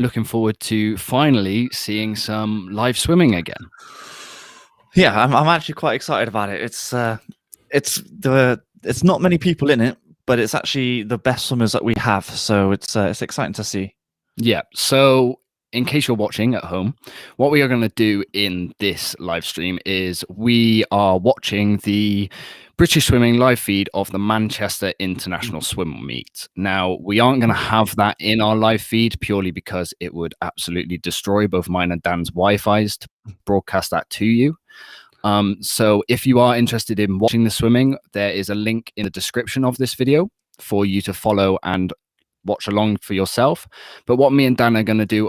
looking forward to finally seeing some live swimming again. Yeah, I'm actually quite excited about it. It's not many people in it, but it's actually the best swimmers that we have. So it's exciting to see. Yeah. So in case you're watching at home, what we are going to do in this live stream is we are watching the British Swimming live feed of the Manchester International Swim Meet. Now, we aren't going to have that in our live feed purely because it would absolutely destroy both mine and Dan's Wi-Fi's to broadcast that to you. So if you are interested in watching the swimming, there is a link in the description of this video for you to follow and watch along for yourself. But what me and Dan are going to do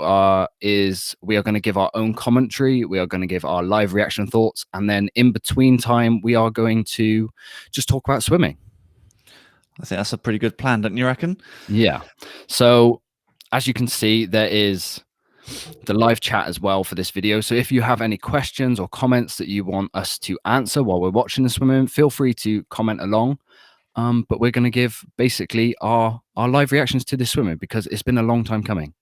is we are going to give our own commentary, we are going to give our live reaction thoughts, and then in between time we are going to just talk about swimming. I think that's a pretty good plan, don't you reckon? Yeah. So as you can see, there is the live chat as well for this video. So if you have any questions or comments that you want us to answer while we're watching the swimming, feel free to comment along. But we're going to give basically our live reactions to this swimming because it's been a long time coming.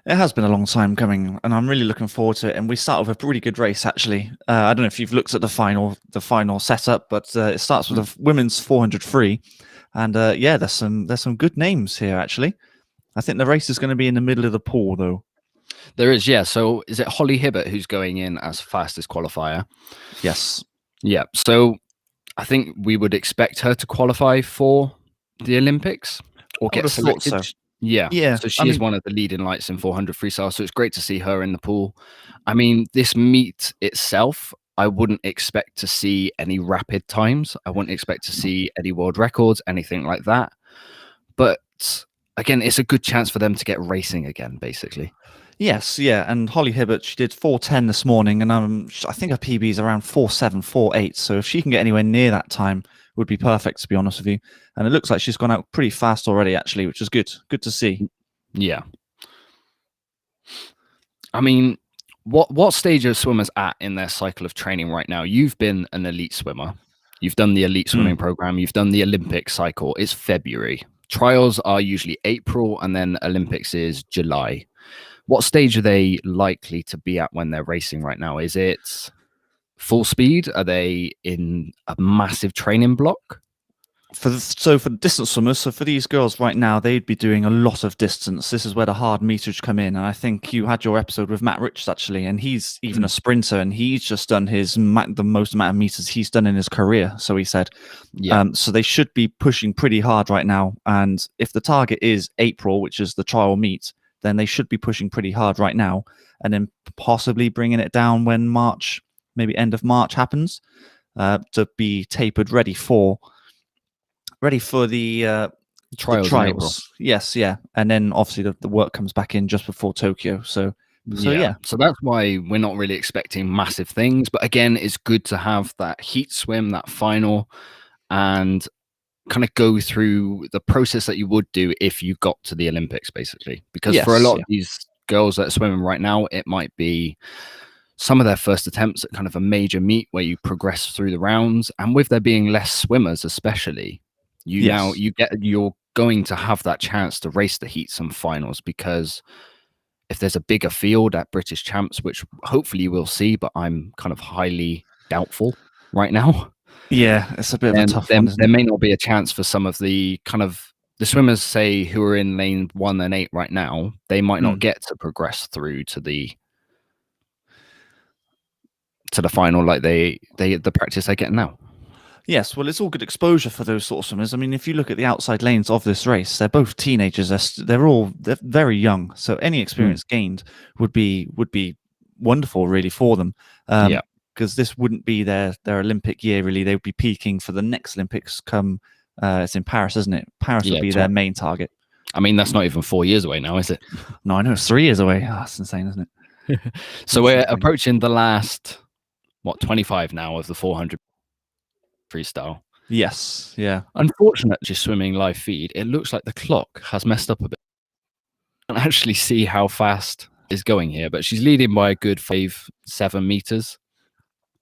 It has been a long time coming, and I'm really looking forward to it. And we start with a pretty good race, actually. I don't know if you've looked at the final setup, but it starts with a women's 400 free, and yeah, there's some good names here actually. I think the race is going to be in the middle of the pool, though. There is, yeah. So is it Holly Hibbert who's going in as fastest qualifier? Yes. Yeah. So I think we would expect her to qualify for the Olympics or get selected. So. Yeah. So she is one of the leading lights in 400 freestyle. So it's great to see her in the pool. I mean, this meet itself, I wouldn't expect to see any rapid times. I wouldn't expect to see any world records, anything like that. But again, it's a good chance for them to get racing again, basically. Yes, yeah, and Holly Hibbert, she did 4:10 this morning, and I think her PB is around 4:7, 4:8. So if she can get anywhere near that time, would be perfect, to be honest with you. And it looks like she's gone out pretty fast already, actually, which is good. Good to see. Yeah. I mean, what stage are swimmers at in their cycle of training right now? You've been an elite swimmer. You've done the elite swimming program. You've done the Olympic cycle. It's February. Trials are usually April, and then Olympics is July. What stage are they likely to be at when they're racing right now? Is it full speed? Are they in a massive training block? For the distance swimmers, so for these girls right now, they'd be doing a lot of distance. This is where the hard meterage come in. And I think you had your episode with Matt Richards, actually, and he's even a sprinter, and he's just done the most amount of meters he's done in his career. So he said, yeah. So they should be pushing pretty hard right now. And if the target is April, which is the trial meet, then they should be pushing pretty hard right now, and then possibly bringing it down when March, maybe end of March happens, to be tapered ready for the trials. Yes, yeah, and then obviously the work comes back in just before Tokyo. So yeah. So that's why we're not really expecting massive things. But again, it's good to have that heat swim, that final, and kind of go through the process that you would do if you got to the Olympics, basically. Because for a lot of these girls that are swimming right now, it might be some of their first attempts at kind of a major meet where you progress through the rounds. And with there being less swimmers, especially, you're going to have that chance to race the heats and finals, because if there's a bigger field at British Champs, which hopefully we'll see, but I'm kind of highly doubtful right now. Yeah, it's a bit of a tough one. There may not be a chance for some of the the swimmers, say, who are in lane 1 and 8 right now. They might not get to progress through to the final like the practice they're getting now. Yes, well, it's all good exposure for those sort of swimmers. I mean, if you look at the outside lanes of this race, they're both teenagers. They're very young, so any experience gained would be wonderful, really, for them. Yeah. Because this wouldn't be their Olympic year, really. They would be peaking for the next Olympics come, it's in Paris, isn't it? Paris would be their main target. I mean, that's not even 4 years away now, is it? No, I know, it's 3 years away. Oh, that's insane, isn't it? So we're approaching the last, 25 now of the 400 freestyle. Yes, yeah. Unfortunately, just swimming live feed, it looks like the clock has messed up a bit. I can't actually see how fast it's going here, but she's leading by a good 5-7 meters.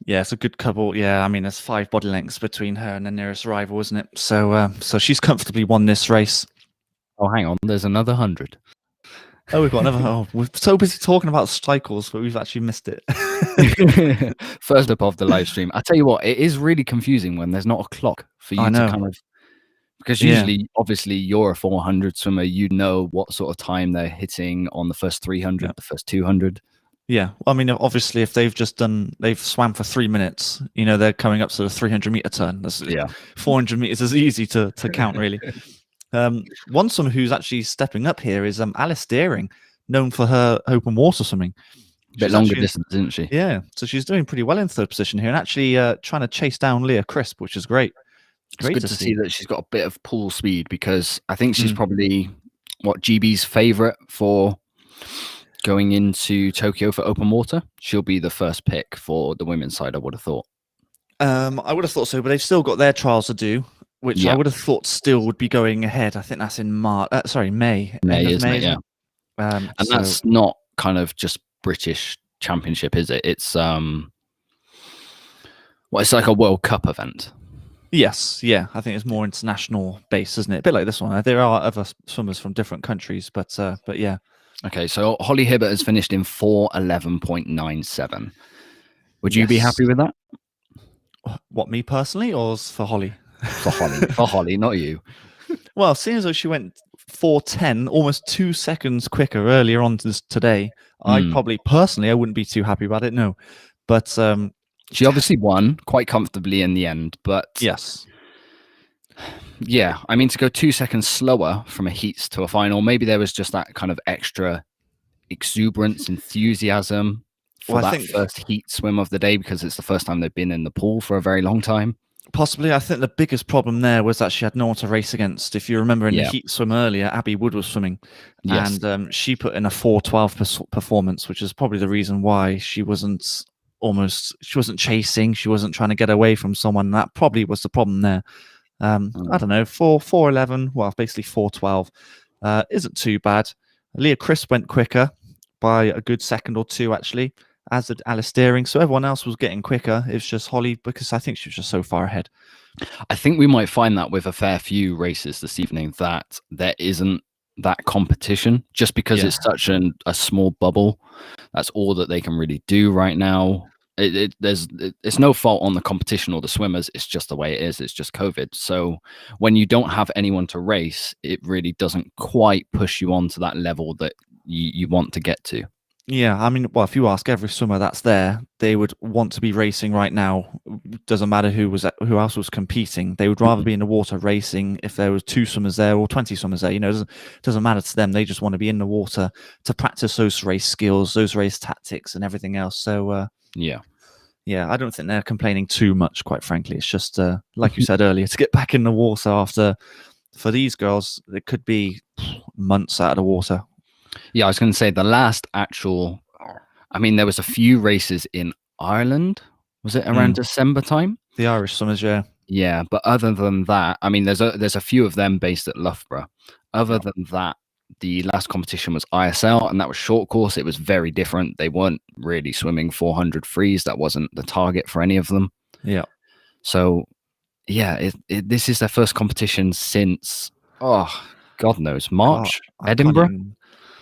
Yeah, it's a good couple. Yeah, I mean, there's 5 body lengths between her and the nearest rival, isn't it? So, so she's comfortably won this race. Oh, hang on, there's another 100. Oh, we've got another. Oh, we're so busy talking about cycles, but we've actually missed it. First up of the live stream. I tell you what, it is really confusing when there's not a clock for I you to know. kind of, because Yeah. usually, obviously, you're a 400 swimmer. You know what sort of time they're hitting on the first 300, Yeah. the first 200. Yeah. Well, I mean, obviously, if they've swam for 3 minutes, they're coming up to the 300-meter turn. That's, Yeah. 400 meters is easy to count, really. One swimmer who's actually stepping up here is Alice Deering, known for her open water swimming. A bit longer distance, isn't she? Yeah, so she's doing pretty well in third position here, and actually trying to chase down Leah Crisp, which is great. It's good to see that she's got a bit of pool speed, because I think she's probably GB's favorite for going into Tokyo for open water. She'll be the first pick for the women's side, I would have thought. I would have thought so, but they've still got their trials to do, which I would have thought still would be going ahead. I think that's in May. May, isn't it? Yeah. And that's not kind of just British Championship, is it? It's it's like a World Cup event. Yes, yeah. I think it's more international based, isn't it? A bit like this one. There are other swimmers from different countries, but yeah. Okay, so Holly Hibbert has finished in 4:11.97. Would you be happy with that? What, me personally, or for Holly? For Holly, for Holly, not you. Well, seeing as though she went 4:10, almost 2 seconds quicker earlier on today, I probably personally I wouldn't be too happy about it. No, but she obviously won quite comfortably in the end. But yes, yeah, I mean, to go 2 seconds slower from a heats to a final, maybe there was just that kind of extra exuberance, enthusiasm for that first heat swim of the day, because it's the first time they've been in the pool for a very long time. Possibly. I think the biggest problem there was that she had no one to race against. If you remember in the heat swim earlier, Abby Wood was swimming, and she put in a 4:12 performance, which is probably the reason why she wasn't chasing, she wasn't trying to get away from someone. That probably was the problem there. I don't know, 4:11, well, basically 4:12 isn't too bad. Leah Crisp went quicker by a good second or two, actually, as did Alice Deering. So everyone else was getting quicker. It's just Holly, because I think she was just so far ahead. I think we might find that with a fair few races this evening, that there isn't that competition, just because it's such a small bubble. That's all that they can really do right now. It's no fault on the competition or the swimmers. It's just the way it is. It's just COVID. So when you don't have anyone to race, it really doesn't quite push you on to that level that you want to get to. Yeah, I mean, well, if you ask every swimmer that's there, they would want to be racing right now. Doesn't matter who else was competing. They would rather be in the water racing if there was 2 swimmers there or 20 swimmers there. It doesn't matter to them. They just want to be in the water to practice those race skills, those race tactics, and everything else. So yeah, I don't think they're complaining too much, quite frankly. It's just like you said earlier, to get back in the water for these girls, it could be months out of the water. Yeah, I was going to say the last actual, I mean, there was a few races in Ireland. Was it around December time? The Irish swimmers, yeah. Yeah, but other than that, I mean, there's a few of them based at Loughborough. Other than that, the last competition was ISL, and that was short course. It was very different. They weren't really swimming 400 frees. That wasn't the target for any of them. Yeah. So, yeah, this is their first competition since, God knows, March, Edinburgh.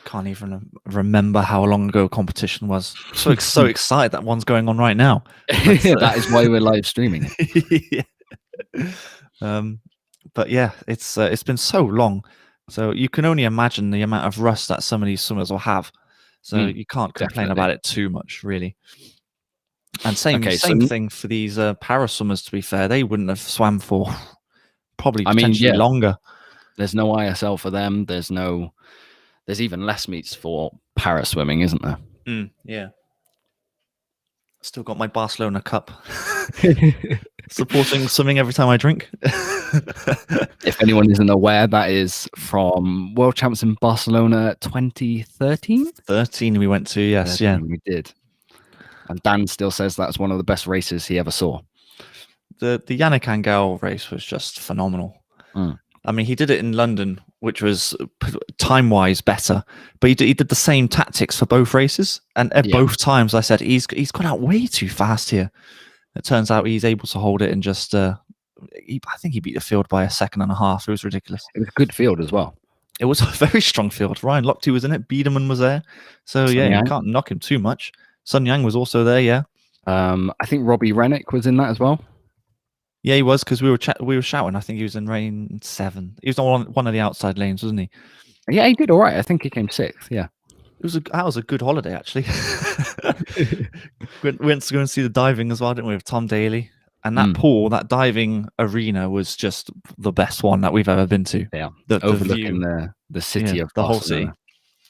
Can't even remember how long ago competition was. So excited that one's going on right now. That is why we're live streaming. But yeah, it's been so long. So you can only imagine the amount of rust that some of these swimmers will have. So you can't complain about it too much, really. And same thing for these para swimmers, to be fair. They wouldn't have swam for probably potentially longer. There's no ISL for them. There's even less meets for para swimming, isn't there? Yeah. Still got my Barcelona cup. Supporting swimming every time I drink. If anyone isn't aware, that is from World Champs in Barcelona 2013. 13 we went to, yes, yeah. We did. And Dan still says that's one of the best races he ever saw. The Yannick Angel race was just phenomenal. I mean, he did it in London, which was time-wise better, but he did the same tactics for both races, and at both times I said he's gone out way too fast here. It turns out he's able to hold it in just I think he beat the field by a second and a half. It was ridiculous. It was a good field as well. It was a very strong field. Ryan Lochte was in it. Biederman was there. So Sun yeah, you Yang. can't knock him too much. Sun Yang was also there. Yeah. I think Robbie Rennick was in that as well. Yeah, he was, because we were shouting. I think he was in lane 7. He was on one of the outside lanes, wasn't he? Yeah, he did all right. I think he came 6th. Yeah. That was a good holiday, actually. went to go and see the diving as well, didn't we, with Tom Daly? And that pool, that diving arena, was just the best one that we've ever been to. Yeah, view, overlooking the city of the Barcelona. whole city.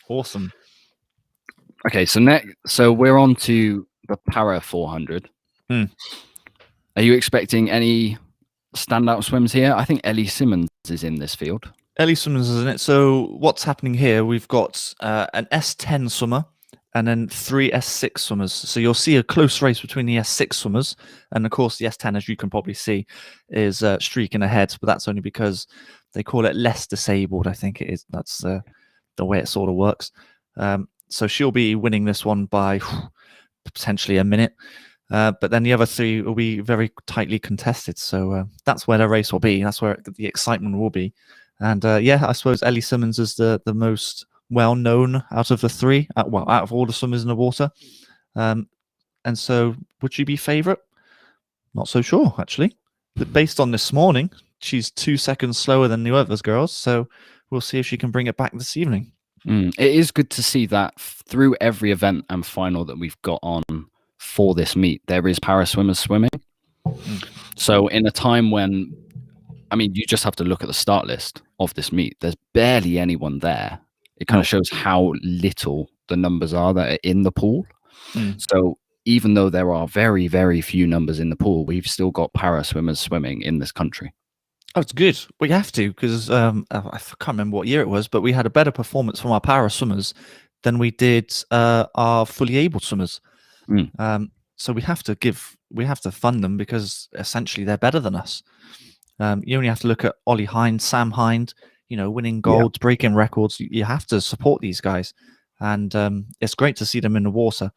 Awesome. Okay, so we're on to the Para 400. Are you expecting any standout swims here? I think Ellie Simmons is in this field. Ellie Simmons is in it. So what's happening here? We've got an S10 swimmer and then 3 S6 swimmers. So you'll see a close race between the S6 swimmers, and of course the S10, as you can probably see, is streaking ahead. But that's only because they call it less disabled. I think it is. That's the way it sort of works. So she'll be winning this one by potentially a minute. But then the other 3 will be very tightly contested. So that's where the race will be. That's where the excitement will be. And yeah, I suppose Ellie Simmons is the most well-known out of the 3, out of all the swimmers in the water. And so would she be favourite? Not so sure, actually. But based on this morning, she's 2 seconds slower than the others girls. So we'll see if she can bring it back this evening. It is good to see that through every event and final that we've got on for this meet, there is para swimmers swimming. So in a time when, I mean, you just have to look at the start list of this meet. There's barely anyone there. It kind of shows how little the numbers are that are in the pool. So even though there are very, very few numbers in the pool, we've still got para swimmers swimming in this country. Oh, it's good. We have to, because I can't remember what year it was, but we had a better performance from our para swimmers than we did our fully able swimmers. So we have to fund them, because essentially they're better than us. You only have to look at Ollie Hind, Sam Hind, winning golds, breaking records. You have to support these guys, and it's great to see them in the water,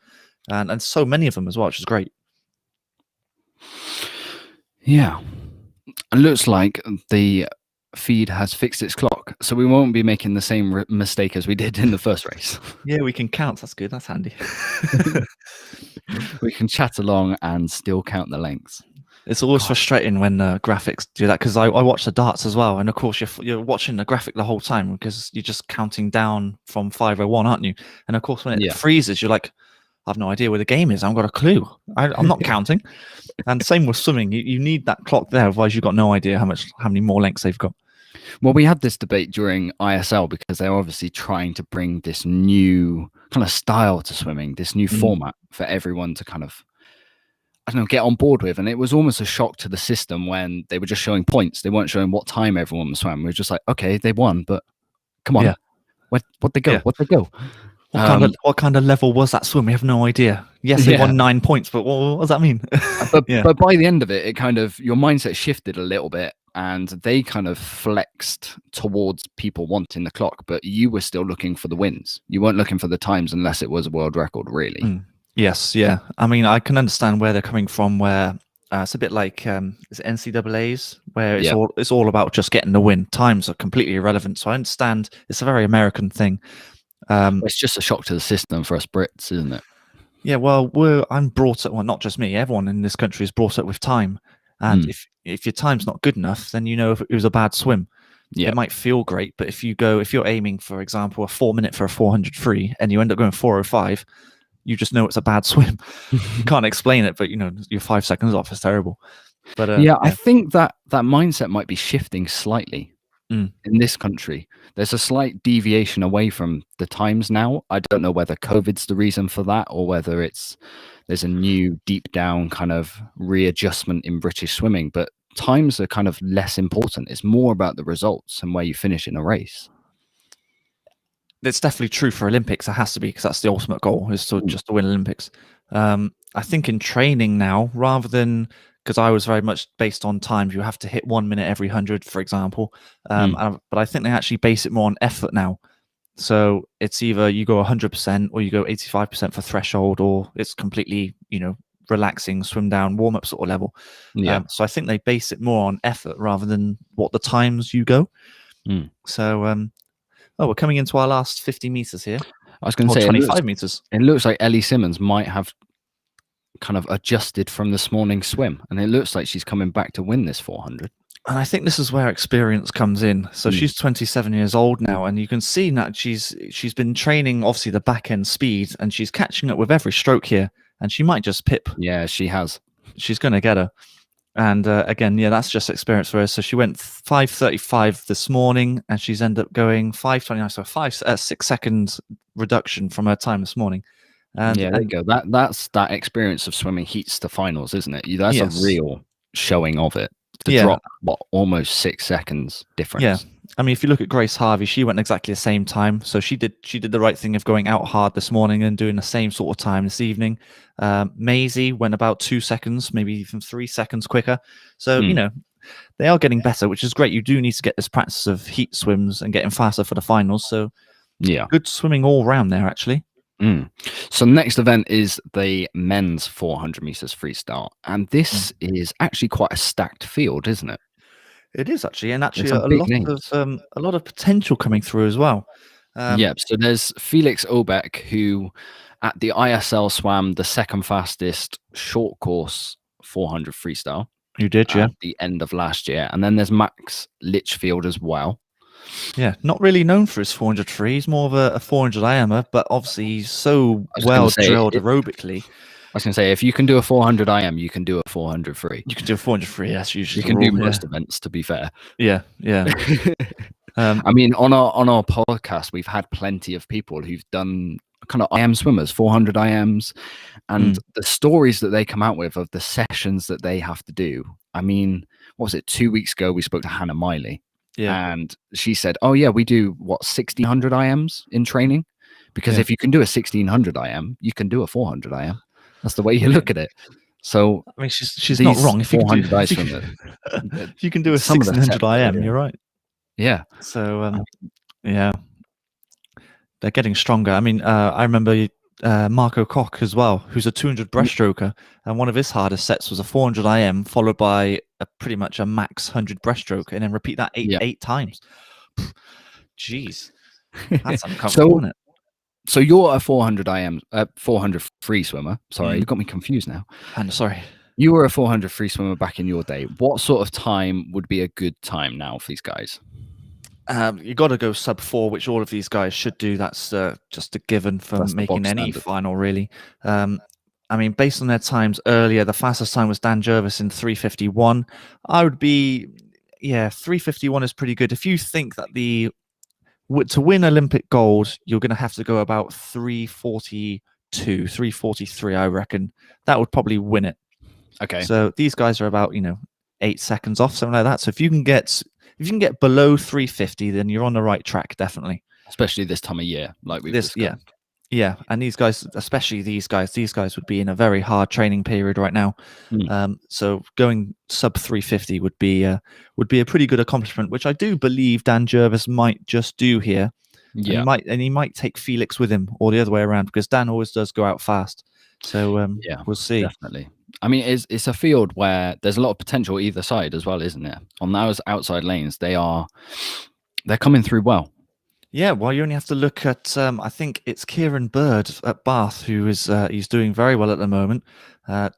and so many of them as well, which is great. Yeah. It looks like the feed has fixed its clock, so we won't be making the same mistake as we did in the first race. Yeah, we can count. That's good. That's handy. We can chat along and still count the lengths. It's always frustrating when graphics do that, because I watch the darts as well, and of course you're watching the graphic the whole time, because you're just counting down from 5:01, aren't you? And of course when it freezes, you're like, I have no idea where the game is. I haven't got a clue. I'm not counting. And same with swimming. You need that clock there, otherwise you've got no idea how many more lengths they've got. Well, we had this debate during ISL, because they're obviously trying to bring this new kind of style to swimming, this new format for everyone to kind of, I don't know, get on board with. And it was almost a shock to the system when they were just showing points. They weren't showing what time everyone swam. We were just like, okay, they won, but come on, what they go? What they go? What kind of level was that swim? We have no idea. Yes, they won 9 points, but what does that mean? But by the end of it, it kind of, your mindset shifted a little bit, and they kind of flexed towards people wanting the clock, but you were still looking for the wins. You weren't looking for the times unless it was a world record, really. Yes, yeah. I mean, I can understand where they're coming from, where it's a bit like it's NCAAs, where it's all about just getting the win. Times are completely irrelevant. So I understand it's a very American thing. It's just a shock to the system for us Brits, isn't it? Yeah, well, I'm brought up, well, not just me, everyone in this country is brought up with time. And if your time's not good enough, then you know if it was a bad swim. It might feel great, but if you're aiming, for example, a 4 minute for a 400 free, and you end up going 4:05, you just know it's a bad swim. You can't explain it, but you're 5 seconds off. It's terrible. But I think that mindset might be shifting slightly. In this country, there's a slight deviation away from the times now. I don't know whether COVID's the reason for that, or whether there's a new deep down kind of readjustment in British swimming, but times are kind of less important. It's more about the results and where you finish in a race. It's definitely true for Olympics. It has to be, because that's the ultimate goal, is just to win Olympics. I think in training now, rather than, because I was very much based on times, you have to hit 1 minute every 100, for example. But I think they actually base it more on effort now. So it's either you go 100% or you go 85% for threshold, or it's completely, relaxing, swim down, warm up sort of level. So I think they base it more on effort rather than what the times you go. So Oh, we're coming into our last 50 meters here. I was going to Or say 25 meters. It looks like Ellie Simmons might have kind of adjusted from this morning's swim, and it looks like she's coming back to win this 400. And I think this is where experience comes in. So Mm. she's 27 years old now, and you can see that she's been training obviously the back end speed, and she's catching up with every stroke here. And she might just pip. Yeah, she has. She's going to get her. And again, yeah, that's just experience for her. So she went 5:35 this morning, and she's ended up going 5:29, so 6 seconds reduction from her time this morning. And yeah, there you go. That's that experience of swimming heats to finals, isn't it? That's Yes. a real showing of it. To Yeah. drop almost 6 seconds difference. Yeah. I mean, if you look at Grace Harvey, she went exactly the same time. So she did the right thing of going out hard this morning and doing the same sort of time this evening. Maisie went about 2 seconds, maybe even 3 seconds quicker. So, you know, they are getting better, which is great. You do need to get this practice of heat swims and getting faster for the finals. So yeah, good swimming all round there, actually. So next event is the men's 400 meters freestyle, and this is actually quite a stacked field, isn't it? It is actually, and actually There's a lot of potential coming through as well. Yeah, so there's Felix Obeck, who at the ISL swam the second fastest short course 400 freestyle. You did, yeah. At the end of last year, and then there's Max Litchfield as well. Yeah, not really known for his 400 free. He's more of a 400 IMer, but obviously he's so well drilled aerobically. I was going to say, if you can do a 400 IM, you can do a 400 free. You can do a 400 free. That's usually you can do most events. To be fair, yeah. I mean, on our podcast, we've had plenty of people who've done kind of IM swimmers, 400 IMs, and the stories that they come out with of the sessions that they have to do. I mean, what was it? 2 weeks ago, we spoke to Hannah Miley. Yeah. And she said, oh, yeah, we do, 1,600 IMs in training? Because if you can do a 1,600 IM, you can do a 400 IM. That's the way you look at it. So, I mean, she's not wrong. If you can do, if you can do a 1,600 IM, you're right. Yeah. So, yeah, they're getting stronger. I mean, I remember Marco Koch as well, who's a 200 breaststroker, and one of his hardest sets was a 400 IM followed by pretty much a max 100 breaststroke, and then repeat that eight times. Jeez, that's uncomfortable, isn't it? So you're a 400 IM, 400 free swimmer. Sorry, you got me confused now. I'm sorry. You were a 400 free swimmer back in your day. What sort of time would be a good time now for these guys? You got to go sub 4, which all of these guys should do. That's just a given for making any final, really. I mean, based on their times earlier, the fastest time was Dan Jervis in 3:51. I would be, 3:51 is pretty good. If you think that to win Olympic gold, you're going to have to go about 3:42, 3:43, I reckon. That would probably win it. Okay. So these guys are about, 8 seconds off, something like that. So if you can get below 3:50, then you're on the right track, definitely. Especially this time of year, like we've discussed. Yeah. And these guys, especially these guys would be in a very hard training period right now. So going sub 3:50 would be a pretty good accomplishment, which I do believe Dan Jervis might just do here. Yeah. And he might take Felix with him, or the other way around, because Dan always does go out fast. So we'll see. Definitely. I mean, it's a field where there's a lot of potential either side as well, isn't it? On those outside lanes, they're coming through well. Yeah, well, you only have to look at, I think it's Kieran Bird at Bath, who is he's doing very well at the moment.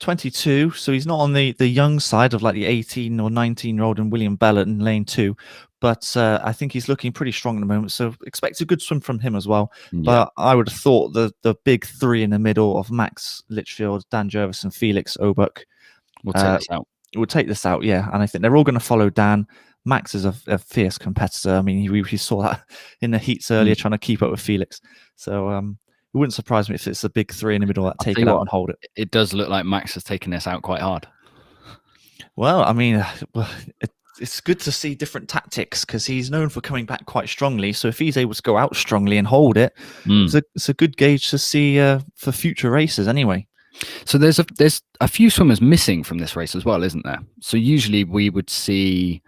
22, so he's not on the young side of like the 18 or 19-year-old and William Bell in lane 2. But I think he's looking pretty strong at the moment, so expect a good swim from him as well. Yeah. But I would have thought the big three in the middle of Max Litchfield, Dan Jervis, and Felix Obeck will take this out. We'll take this out, yeah. And I think they're all going to follow Dan. Max is a fierce competitor. I mean, we saw that in the heats earlier, trying to keep up with Felix. So it wouldn't surprise me if it's the big three in the middle that take it out and hold it. It does look like Max has taken this out quite hard. Well, I mean, it's good to see different tactics, because he's known for coming back quite strongly. So if he's able to go out strongly and hold it, it's a good gauge to see for future races anyway. So there's a few swimmers missing from this race as well, isn't there? So usually we would see,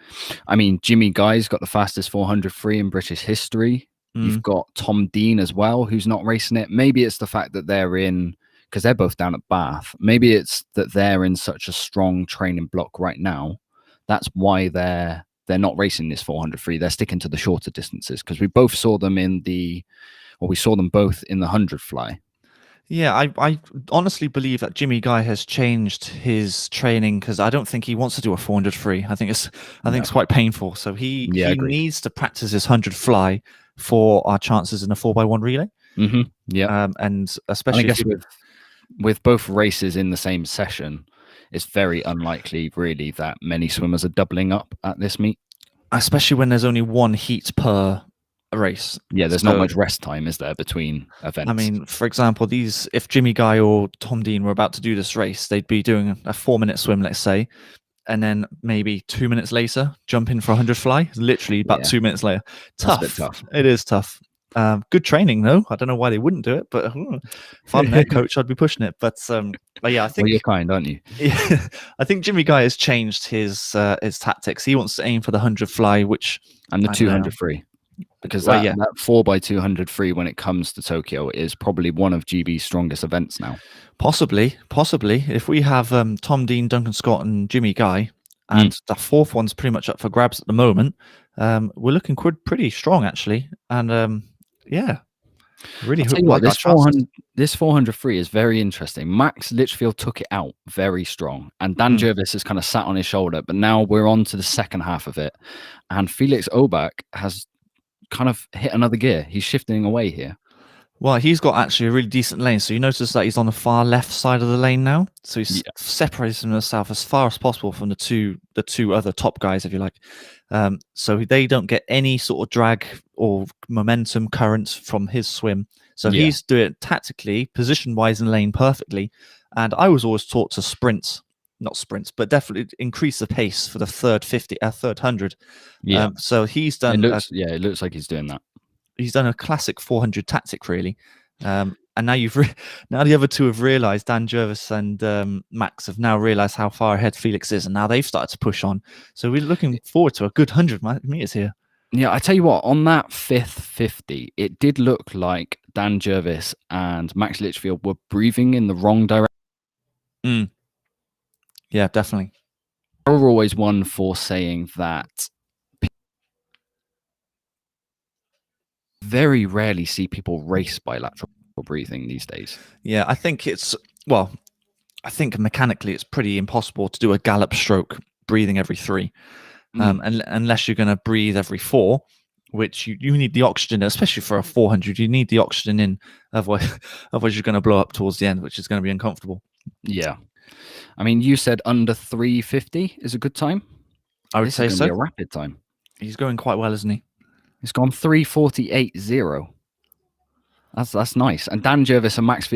I mean, Jimmy Guy's got the fastest 400 free in British history. You've got Tom Dean as well, who's not racing it. Maybe it's the fact that they're in, because they're both down at Bath. Maybe it's that they're in such a strong training block right now. That's why they're they're not racing this 400 free. They're sticking to the shorter distances, because we both saw them we saw them both in the 100 fly. Yeah, I honestly believe that Jimmy Guy has changed his training, because I don't think he wants to do a 400 free. I think it's quite painful. So he needs to practice his 100 fly for our chances in a 4x1 relay. Mm-hmm. Yeah, and especially I guess with both races in the same session, it's very unlikely, really, that many swimmers are doubling up at this meet. Especially when there's only one heat per race. Yeah, there's not much rest time, is there, between events? I mean, for example, if Jimmy Guy or Tom Dean were about to do this race, they'd be doing a 4-minute swim, let's say, and then maybe 2 minutes later, jump in for 100 fly. Literally about 2 minutes later. Tough. It is tough. Good training, though. I don't know why they wouldn't do it, but if I'm their coach, I'd be pushing it. But yeah, I think you're kind, aren't you? Yeah, I think Jimmy Guy has changed his tactics. He wants to aim for the 100 fly, and the 200 free, because that 4x200 free, when it comes to Tokyo, is probably one of GB's strongest events now. Possibly. If we have Tom Dean, Duncan Scott, and Jimmy Guy, and the fourth one's pretty much up for grabs at the moment, we're looking pretty strong, actually. And yeah, really hope this 400 free is very interesting. Max Litchfield took it out very strong, and Dan Jervis has kind of sat on his shoulder, but now we're on to the second half of it, and Felix Obak has kind of hit another gear. He's shifting away here. Well, he's got actually a really decent lane. So you notice that he's on the far left side of the lane now. So he's separating himself as far as possible from the two other top guys, if you like. So they don't get any sort of drag or momentum currents from his swim. So he's doing it tactically, position-wise in lane perfectly. And I was always taught to not sprints, but definitely increase the pace for the third 100. Yeah. So he's done. It looks like he's doing that. He's done a classic 400 tactic, really. And now now the other two have realised, Dan Jervis and Max have now realised how far ahead Felix is, and now they've started to push on. So we're looking forward to a good 100 meters here. Yeah, I tell you what, on that fifth 50, it did look like Dan Jervis and Max Litchfield were breathing in the wrong direction. Yeah, definitely. We're always one for saying that very rarely see people race by lateral breathing these days. Yeah, I think mechanically it's pretty impossible to do a gallop stroke breathing every 3. Unless you're going to breathe every 4, which you need the oxygen, especially for a 400. You need the oxygen in, otherwise you're going to blow up towards the end, which is going to be uncomfortable. Yeah. I mean, you said under 350 is a good time. I would say so. Be a rapid time. He's going quite well, isn't he? He's gone 3:48.0. That's nice. And Dan Jervis and Max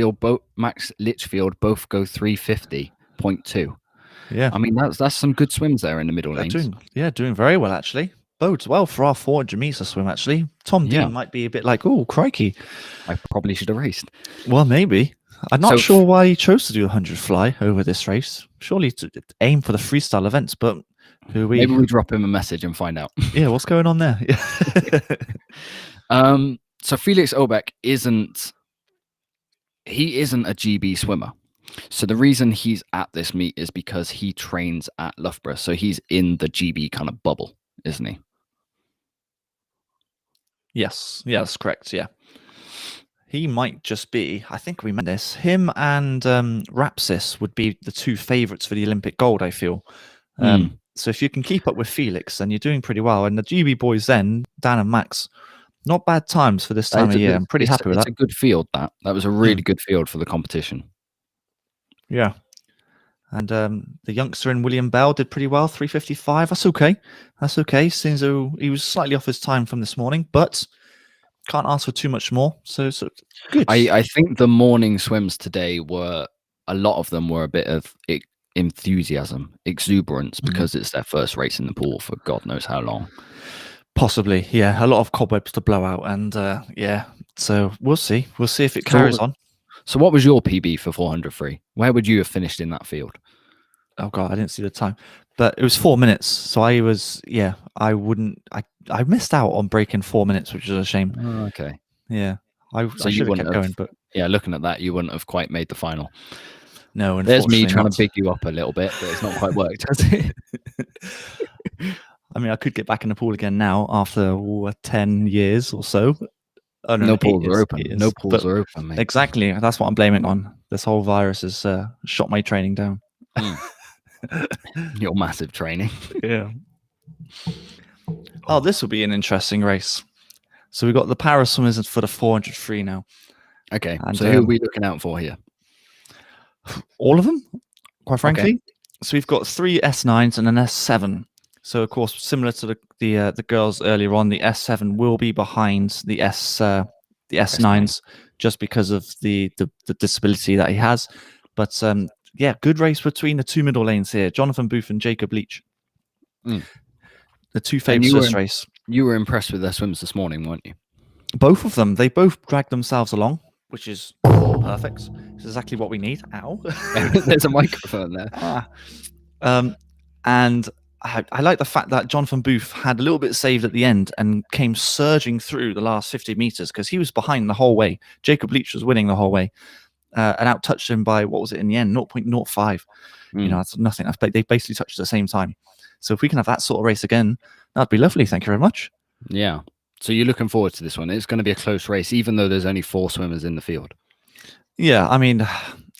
Litchfield both go 3:50.2. Yeah. I mean, that's some good swims there in the middle lanes. Doing very well, actually. Bodes well for our 400 meter swim, actually. Tom Dean might be a bit like, oh, crikey. I probably should have raced. Well, maybe. I'm not sure why he chose to do 100 fly over this race. Surely to aim for the freestyle events, but maybe we drop him a message and find out. Yeah, what's going on there? So Felix Obak isn't a GB swimmer. So the reason he's at this meet is because he trains at Loughborough. So he's in the GB kind of bubble, isn't he? Yes, that's correct. Yeah. He might just be, I think we meant this, him and Rapsis would be the two favourites for the Olympic gold, I feel. So if you can keep up with Felix, then you're doing pretty well. And the GB boys then, Dan and Max, not bad times for this time of year. I'm pretty happy with that. It's a good field, that. That was a really good field for the competition. Yeah. And the youngster in William Bell did pretty well, 3:55. That's okay. Seems though he was slightly off his time from this morning, but can't ask for too much more. So good. I think the morning swims today a lot of them were a bit of enthusiasm, exuberance, because it's their first race in the pool for God knows how long. Possibly, yeah. A lot of cobwebs to blow out, and so we'll see. We'll see if it carries on. So what was your PB for 400 free? Where would you have finished in that field? Oh God, I didn't see the time, but it was 4 minutes. So I missed out on breaking 4 minutes, which is a shame. Oh, okay. Yeah, I should have kept going, but yeah, looking at that, you wouldn't have quite made the final. No, there's me trying to big you up a little bit, but it's not quite worked, has it? I mean, I could get back in the pool again now after 10 years or so. Oh, no, No 8 pools years, are open. 8 years. No pools But are open, mate. exactly, that's what I'm blaming it on. This whole virus has shot my training down. Your massive training. Yeah. Oh, this will be an interesting race. So we've got the para swimmers for the 400 free now. Okay, And, so who are we looking out for here? All of them, quite frankly. So we've got 3 S9s and an S7. So of course, similar to the girls earlier on, the S7 will be behind the S9s just because of the disability that he has. But yeah, good race between the 2 middle lanes here, Jonathan Booth and Jacob Leach. The 2 favourites for this race. You were impressed with their swims this morning, weren't you? Both of them. They both dragged themselves along, which is perfect. It's exactly what we need. Ow. There's a microphone there. And I like the fact that Jonathan Booth had a little bit saved at the end and came surging through the last 50 meters because he was behind the whole way. Jacob Leach was winning the whole way and out-touched him by, what was it in the end, 0.05. You know, that's nothing. They basically touched at the same time. So if we can have that sort of race again, that'd be lovely. Thank you very much. Yeah. So you're looking forward to this one. It's going to be a close race, even though there's only 4 swimmers in the field. Yeah, I mean,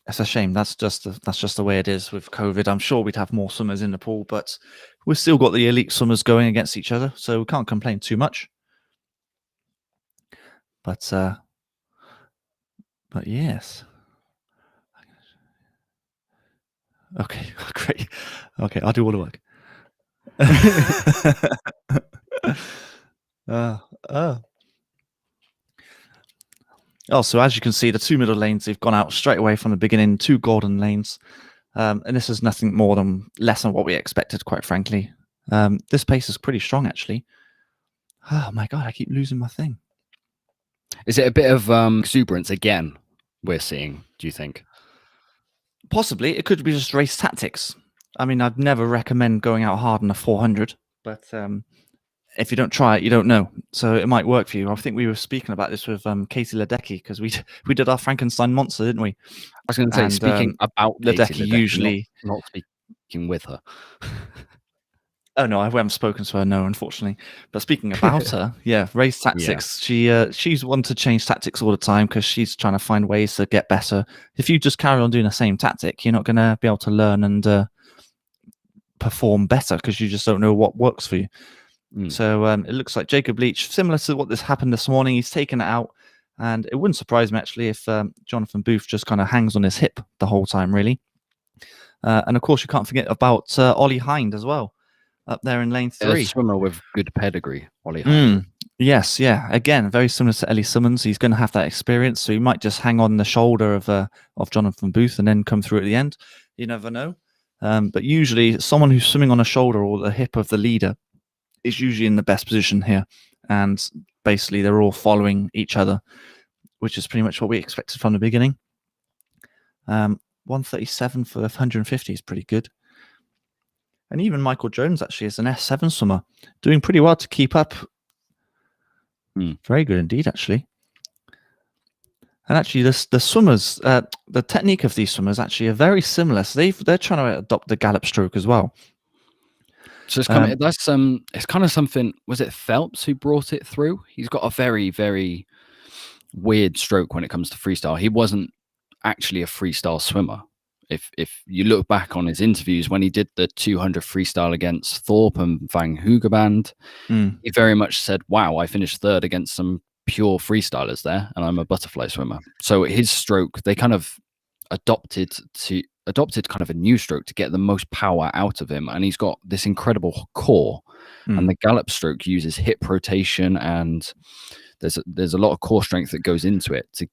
it's a shame. That's just the way it is with COVID. I'm sure we'd have more swimmers in the pool, but we've still got the elite swimmers going against each other, so we can't complain too much. But yes. Okay, great. Okay, I'll do all the work. So as you can see, the 2 middle lanes, they've gone out straight away from the beginning, 2 golden lanes. And this is nothing more than less than what we expected, quite frankly. This pace is pretty strong, actually. Oh my God, I keep losing my thing. Is it a bit of exuberance again we're seeing, do you think? Possibly. It could be just race tactics. I mean, I'd never recommend going out hard on a 400, but if you don't try it, you don't know. So it might work for you. I think we were speaking about this with Katie Ledecky because we did our Frankenstein monster, didn't we? I was going to say, speaking about Ledecky, usually not speaking with her. Oh no, I haven't spoken to her. No, unfortunately. But speaking about her, yeah, race tactics. Yeah. She's one to change tactics all the time because she's trying to find ways to get better. If you just carry on doing the same tactic, you're not going to be able to learn and perform better because you just don't know what works for you. So it looks like Jacob Leach, similar to what happened this morning, he's taken it out, and it wouldn't surprise me actually if Jonathan Booth just kind of hangs on his hip the whole time, really. And of course, you can't forget about Ollie Hind as well. Up there in lane 3. A swimmer with good pedigree, Ollie Hind. Yes, yeah. Again, very similar to Ellie Simmons. He's going to have that experience, so he might just hang on the shoulder of Jonathan Booth and then come through at the end. You never know. But usually, someone who's swimming on a shoulder or the hip of the leader is usually in the best position here. And basically, they're all following each other, which is pretty much what we expected from the beginning. 137 for 150 is pretty good. And even Michael Jones, actually, is an S7 swimmer, doing pretty well to keep up. Very good indeed, actually. And actually, the swimmers, the technique of these swimmers actually are very similar. So they're trying to adopt the gallop stroke as well. So it's kind of, it's kind of something. Was it Phelps who brought it through? He's got a very, very weird stroke when it comes to freestyle. He wasn't actually a freestyle swimmer. If you look back on his interviews when he did the 200 freestyle against Thorpe and Van Hoogeband, he very much said, "Wow, I finished 3rd against some pure freestylers there, and I'm a butterfly swimmer." So his stroke, they kind of adopted kind of a new stroke to get the most power out of him, and he's got this incredible core. And the gallop stroke uses hip rotation, and there's a lot of core strength that goes into it to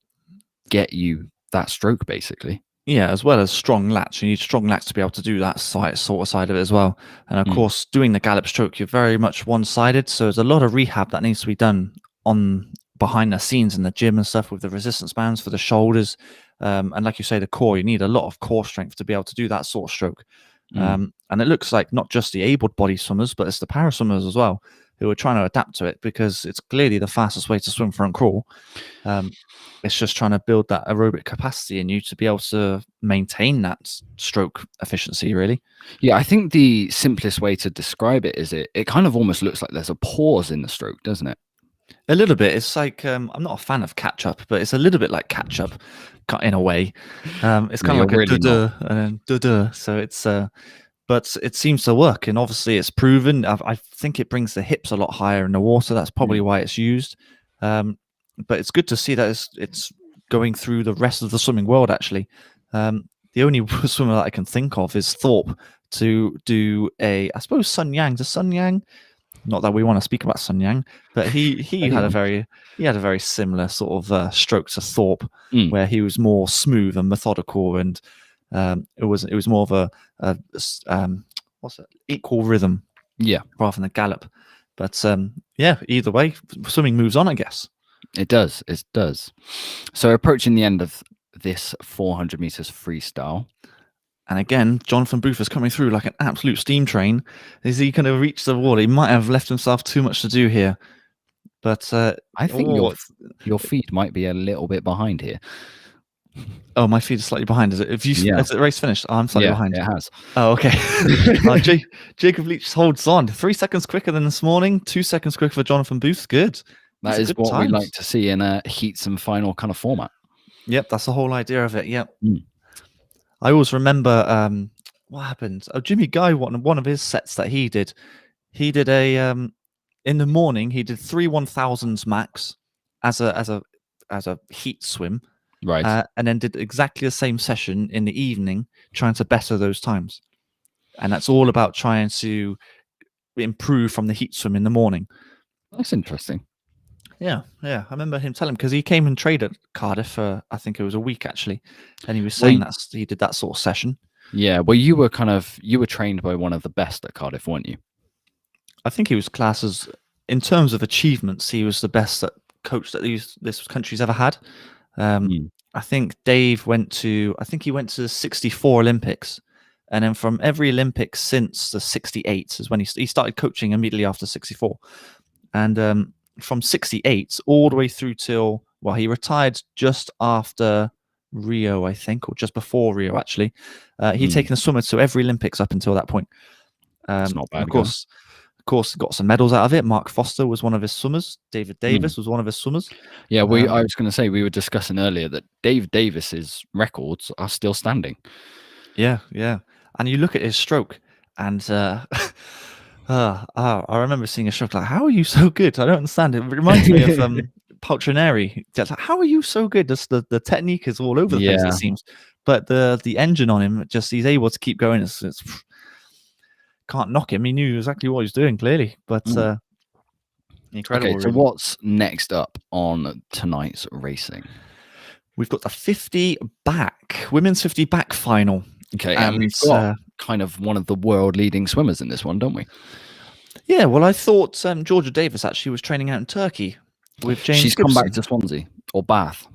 get you that stroke, basically. Yeah, as well as strong lats. You need strong lats to be able to do that sort of side of it as well. And of course, doing the gallop stroke, you're very much one-sided. So there's a lot of rehab that needs to be done on behind the scenes in the gym and stuff with the resistance bands for the shoulders. And like you say, the core, you need a lot of core strength to be able to do that sort of stroke. And it looks like not just the able-bodied swimmers, but it's the para swimmers as well, who are trying to adapt to it because it's clearly the fastest way to swim front crawl. It's just trying to build that aerobic capacity in you to be able to maintain that stroke efficiency, really. Yeah, I think the simplest way to describe it is it kind of almost looks like there's a pause in the stroke, doesn't it? A little bit. It's like I'm not a fan of catch up, but it's a little bit like catch up in a way. It's kind of like a duh and then duh. So it's but it seems to work, and obviously it's proven. I think it brings the hips a lot higher in the water. That's probably why it's used. But it's good to see that it's going through the rest of the swimming world. Actually, the only swimmer that I can think of is Thorpe to do I suppose Sun Yang. Does Sun Yang? Not that we want to speak about Sun Yang, but he had a very similar sort of stroke to Thorpe, where he was more smooth and methodical, and it was more of a equal rhythm, rather than a gallop. But either way, swimming moves on, I guess. It does. So approaching the end of this 400 meters freestyle. And again, Jonathan Booth is coming through like an absolute steam train. Is he going to reach the wall? He might have left himself too much to do here. But I think your feed might be a little bit behind here. Oh, my feed is slightly behind. Is it? Has the race finished? Oh, I'm slightly behind. It has. Oh, okay. Jacob Leach holds on. 3 seconds quicker than this morning. 2 seconds quicker for Jonathan Booth. Good. That is what we like to see in a heats and final kind of format. Yep, that's the whole idea of it. Yep. I always remember what happened. Oh, Jimmy Guy, one of his sets that he did a in the morning he did 3 1000s max as a heat swim, right? And then did exactly the same session in the evening, trying to better those times. And that's all about trying to improve from the heat swim in the morning. That's interesting. Yeah. I remember him telling, because he came and trained at Cardiff for, I think it was a week actually, and he was saying that he did that sort of session. Yeah, well, you were trained by one of the best at Cardiff, weren't you? I think he was classed as, in terms of achievements, he was the best coach that this country's ever had. I think Dave went to 64 Olympics, and then from every Olympics since the 68 is when he started coaching immediately after 64, and from 68 all the way through till, well, he retired just after Rio, I think, or just before Rio, actually. He'd taken a swimmer to every Olympics up until that point. It's not bad. Of course, got some medals out of it. Mark Foster was one of his swimmers. David Davis was one of his swimmers. Yeah, I was going to say, we were discussing earlier that Dave Davis's records are still standing. Yeah. And you look at his stroke, and I remember seeing a stroke like, how are you so good? I don't understand. It reminds me of Paltrineri. Like, how are you so good? The technique is all over the place, it seems. But the engine on him, just he's able to keep going. It's can't knock him. He knew exactly what he was doing, clearly. But incredible. Okay, so really. What's next up on tonight's racing? We've got the 50 back, women's 50 back final. Okay, and we've got kind of one of the world leading swimmers in this one, don't we? Yeah, well, I thought Georgia Davis actually was training out in Turkey with James She's Gibson. come back to Swansea or Bath.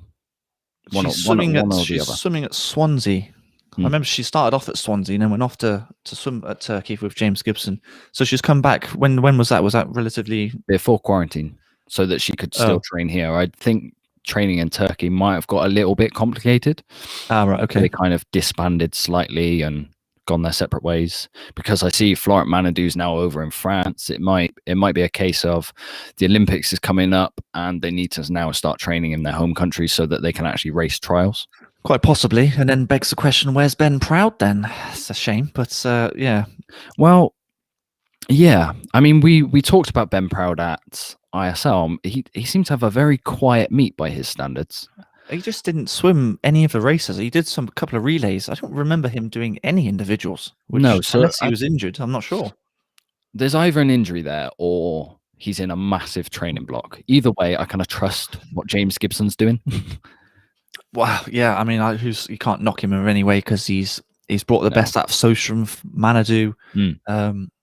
She's swimming at Swansea. I remember she started off at Swansea and then went off to swim at Turkey with James Gibson. So she's come back. When was that? Was that relatively before quarantine, so that she could still train here? I think training in Turkey might have got a little bit complicated. Right, okay. They kind of disbanded slightly and gone their separate ways, because I see Florent Manadou's now over in France. It might be a case of the Olympics is coming up and they need to now start training in their home country so that they can actually race trials. Quite possibly. And then begs the question, where's Ben Proud then? It's a shame, but yeah. Well, yeah. I mean, we talked about Ben Proud at ISL. He seemed to have a very quiet meet by his standards. He just didn't swim any of the races. He did a couple of relays. I don't remember him doing any individuals. Unless he was injured, I'm not sure. There's either an injury there or he's in a massive training block. Either way, I kind of trust what James Gibson's doing. Well, yeah. I mean, you can't knock him in any way, because he's brought the best out of Sostrom, Manadou.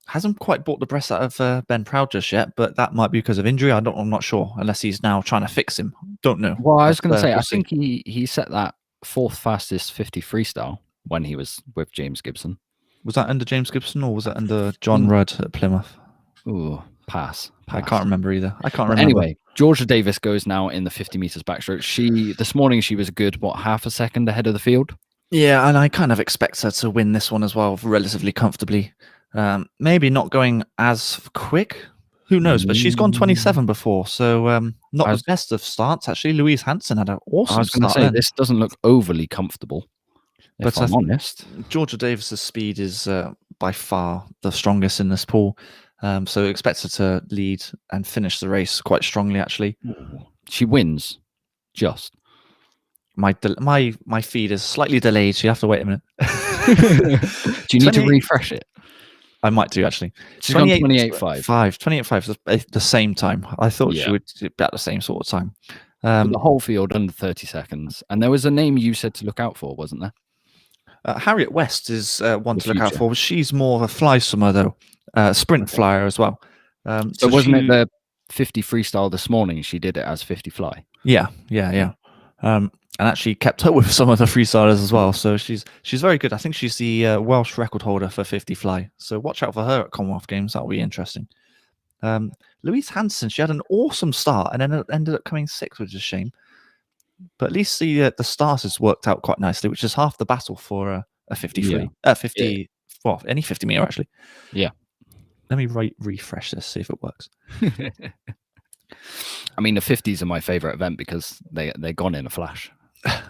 Hasn't quite brought the best out of Ben Proud just yet, but that might be because of injury. I'm not sure, unless he's now trying to fix him. Don't know. Well, I was going to say, I think he set that 4th fastest 50 freestyle when he was with James Gibson. Was that under James Gibson or was that under John Rudd at Plymouth? Ooh, Pass. I can't remember either. I can't But remember. anyway, Georgia Davis goes now in the 50 meters backstroke. This morning she was a good, half a second ahead of the field? Yeah, and I kind of expect her to win this one as well, relatively comfortably. Maybe not going as quick. Who knows? But she's gone 27 before, so not the best of starts, actually. Louise Hansen had an awesome I was going to start say, then. this doesn't look overly comfortable, But I'm honest. Georgia Davis's speed is by far the strongest in this pool. So expect her to lead and finish the race quite strongly, actually. She wins, just. My feed is slightly delayed, so you have to wait a minute. Do you need to refresh it? I might do, actually. She's gone 28.5. 28.5 is the same time. I thought she would be at the same sort of time. The whole field under 30 seconds. And there was a name you said to look out for, wasn't there? Harriet West is one to look out for. She's more of a fly swimmer, though. Sprint flyer as well. So wasn't it the 50 freestyle this morning? She did it as 50 fly. Yeah. And actually kept up with some of the freestylers as well. So she's very good. I think she's the Welsh record holder for 50 fly. So watch out for her at Commonwealth Games. That'll be interesting. Louise Hansen, she had an awesome start and then ended up coming sixth, which is a shame. But at least the start has worked out quite nicely, which is half the battle for a 50 free. 50, well, any 50 meter, actually. Yeah. Let me refresh this, see if it works. I mean, the 50s are my favorite event because they're gone in a flash.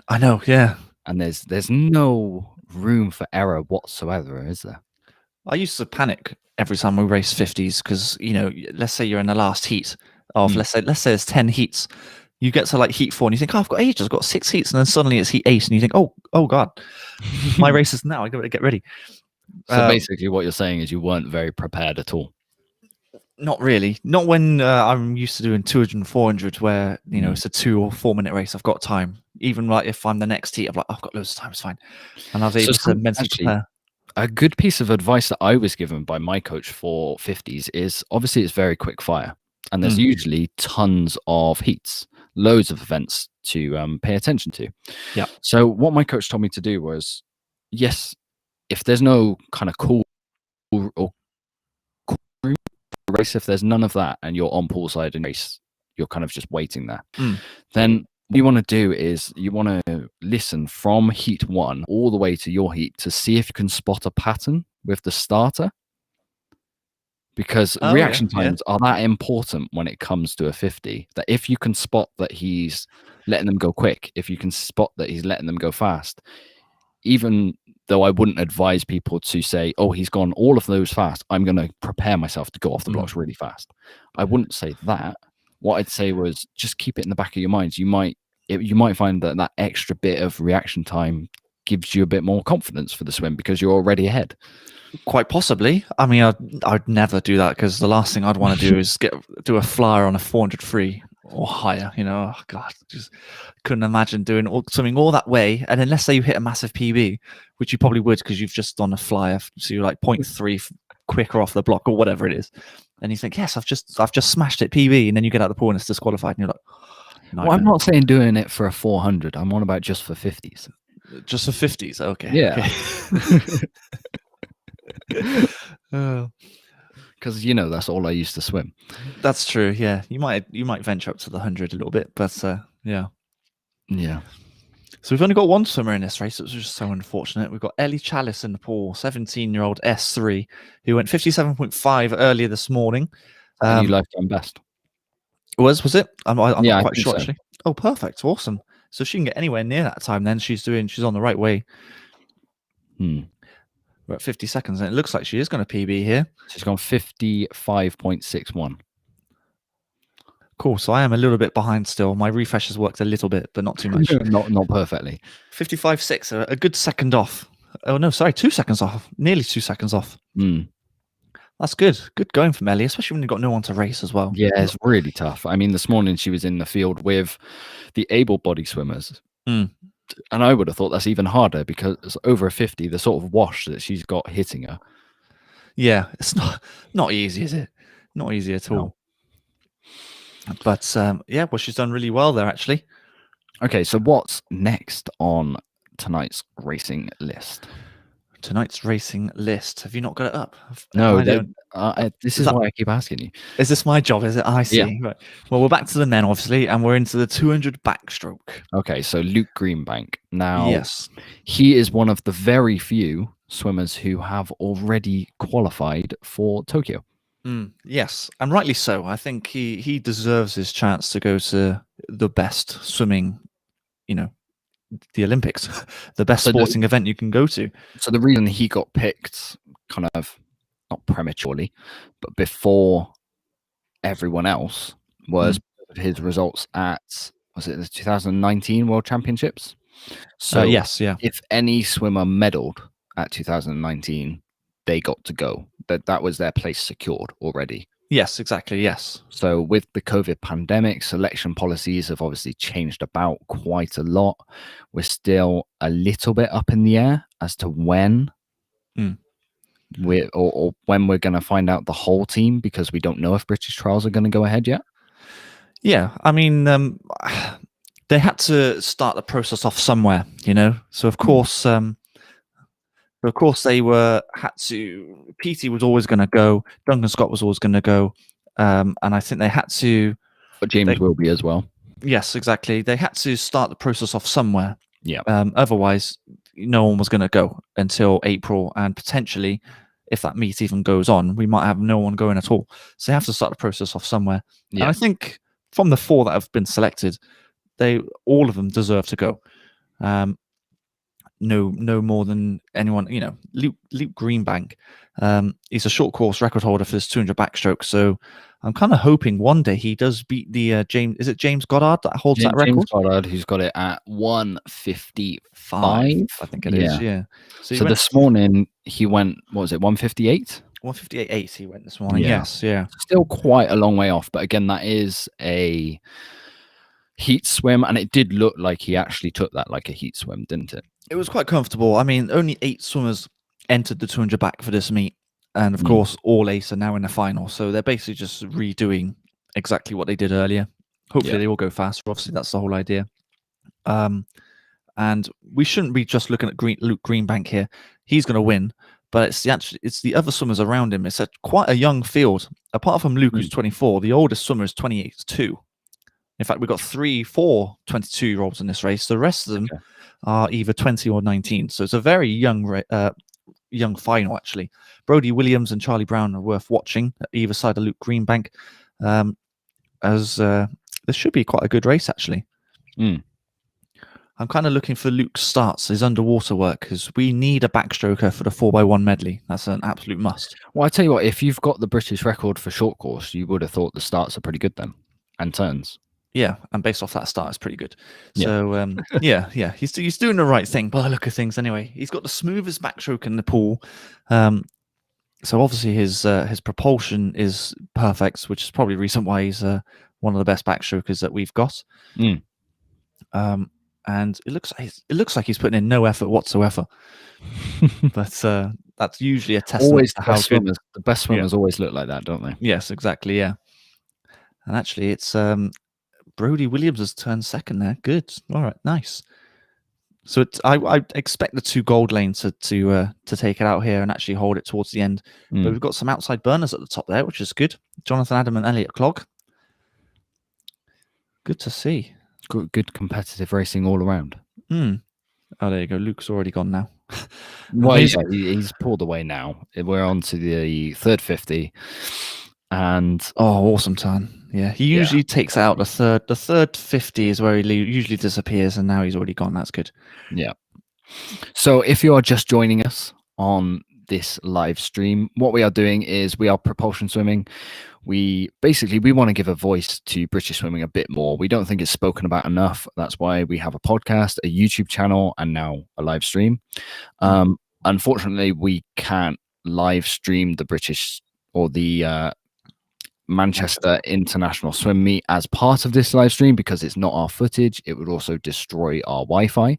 I know, yeah. And there's no room for error whatsoever, is there? I used to panic every time we race 50s because, let's say you're in the last heat of, let's say there's 10 heats. You get to like heat 4 and you think, oh, I've got ages, I've got 6 heats. And then suddenly it's heat 8 and you think, oh God, my race is now. I got to get ready. So basically what you're saying is you weren't very prepared at all. Not really. Not when I'm used to doing 200 and 400 where, it's a 2 or 4 minute race. I've got time. Even like if I'm the next heat, I'm like, I've got loads of time. It's fine. And I was able to mentally prepare. A good piece of advice that I was given by my coach for 50s is obviously it's very quick fire. And there's usually tons of heats, loads of events to pay attention to. Yeah. So what my coach told me to do was, yes, if there's no kind of cool race, if there's none of that and you're on poolside and race, you're kind of just waiting there, then what you want to do is you want to listen from heat 1 all the way to your heat to see if you can spot a pattern with the starter, because reaction times are that important when it comes to a 50, that if you can spot that he's letting them go quick, if you can spot that he's letting them go fast, even though I wouldn't advise people to say, oh, he's gone all of those fast, I'm going to prepare myself to go off the blocks really fast. I wouldn't say that. What I'd say was just keep it in the back of your minds. You might find that extra bit of reaction time gives you a bit more confidence for the swim because you're already ahead. Quite possibly. I mean, I'd never do that because the last thing I'd want to do is do a flyer on a 400 free or higher. Oh God, just couldn't imagine doing something all that way. And then let's say you hit a massive PB, which you probably would because you've just done a flyer, so you're like 0.3 quicker off the block or whatever it is. And you think, yes, I've just smashed it PB, and then you get out of the pool and it's disqualified, and you're like, well, I'm not saying doing it for a 400. I'm on about just for 50s. Just for 50s, okay. Yeah. Okay. Because that's all I used to swim. That's true. Yeah, you might venture up to the 100 a little bit, but yeah. So we've only got one swimmer in this race. It was just so unfortunate. We've got Ellie Chalice in the pool, 17-year-old S3, who went 57.5 earlier this morning. And you lifetime best. Was it? I'm not quite sure, so. actually. Oh, perfect. Awesome. So she can get anywhere near that time then. She's on the right way. We're at 50 seconds, and it looks like she is going to PB here. She's gone 55.61. Cool. So I am a little bit behind still. My refresh has worked a little bit, but not too much. not perfectly. 55.6, a good second off. Oh, no, sorry, 2 seconds off. Nearly 2 seconds off. That's good. Good going from Ellie, especially when you've got no one to race as well. Yeah, it's really tough. I mean, this morning she was in the field with the able-bodied swimmers. And I would have thought that's even harder because over a 50, the sort of wash that she's got hitting her. Yeah, it's not easy, is it? Not easy at all. No. But yeah, well, she's done really well there, actually. Okay, so what's next on tonight's racing list? Tonight's racing list. Have you not got it up? No, this Is is that- why I keep asking you. Is this my job? Is it? I see. Yeah. Right. Well, we're back to the men, obviously, and we're into the 200 backstroke. Okay, so Luke Greenbank. Now, Yes. he is one of the very few swimmers who have already qualified for Tokyo. Yes, and rightly so. I think he deserves his chance to go to the best swimming, the Olympics, the best sporting event you can go to. So the reason he got picked kind of not prematurely, but before everyone else was his results at, was it the 2019 World Championships? So yes, yeah. If any swimmer medaled at 2019, they got to go. That was their place secured already. Yes, exactly. Yes. So with the COVID pandemic, selection policies have obviously changed about quite a lot. We're still a little bit up in the air as to when or when we're going to find out the whole team, because we don't know if British trials are going to go ahead yet. Yeah, I mean, they had to start the process off somewhere, So of course, they had to. PT was always going to go. Duncan Scott was always going to go, and I think they had to. But James will be as well. Yes, exactly. They had to start the process off somewhere. Yeah. Otherwise, no one was going to go until April, and potentially, if that meet even goes on, we might have no one going at all. So they have to start the process off somewhere. Yeah. And I think from the 4 that have been selected, all of them deserve to go. No more than anyone. Luke Greenbank. He's a short course record holder for this 200 backstroke. So I'm kind of hoping one day he does beat the James. Is it James Goddard that holds that record? James Goddard, who's got it at 1:55. I think it is. Yeah. So this morning he went. What was it? 1:58. 1:58. He went this morning. Yeah. Yes. Yeah. Still quite a long way off, but again, that is a heat swim, and it did look like he actually took that like a heat swim, didn't it? It was quite comfortable. I mean, only 8 swimmers entered the 200 back for this meet. And of course, all 8 are now in the final. So they're basically just redoing exactly what they did earlier. Hopefully they will go faster. Obviously, that's the whole idea. And we shouldn't be just looking at Luke Greenbank here. He's going to win. But it's the other swimmers around him. It's quite a young field. Apart from Luke, who's 24, the oldest swimmer is 28-2. In fact, we've got 4 22-year-olds in this race. The rest of them are either 20 or 19. So it's a very young final, actually. Brody Williams and Charlie Brown are worth watching at either side of Luke Greenbank, as this should be quite a good race, actually. I'm kind of looking for Luke's starts, his underwater work, because we need a backstroker for the 4x1 medley. That's an absolute must. Well, I tell you what, if you've got the British record for short course, you would have thought the starts are pretty good then, and turns. Yeah, and based off that start, it's pretty good. So, yeah, he's doing the right thing by the look of things. Anyway, he's got the smoothest backstroke in the pool. So obviously his propulsion is perfect, which is probably the reason why he's one of the best backstrokers that we've got. And it looks like he's putting in no effort whatsoever. But that's usually a testament always to how good the best swimmers always look like that, don't they? Yes, exactly. Yeah, and actually, it's Brody Williams has turned second there. Good. All right. Nice. So I expect the 2 gold lanes to take it out here and actually hold it towards the end. But we've got some outside burners at the top there, which is good. Jonathan Adam and Elliot Clogg. Good to see. Good competitive racing all around. Oh, there you go. Luke's already gone now. Well, he's pulled away now. We're on to the third 50. And awesome turn. Yeah, he usually takes out the third. The third 50 is where he usually disappears, and now he's already gone. That's good. Yeah. So if you are just joining us on this live stream, what we are doing is we are Propulsion Swimming. We want to give a voice to British swimming a bit more. We don't think it's spoken about enough. That's why we have a podcast, a YouTube channel, and now a live stream. Unfortunately, we can't live stream the British or the Manchester International Swim Meet as part of this live stream because it's not our footage. It would also destroy our Wi-Fi.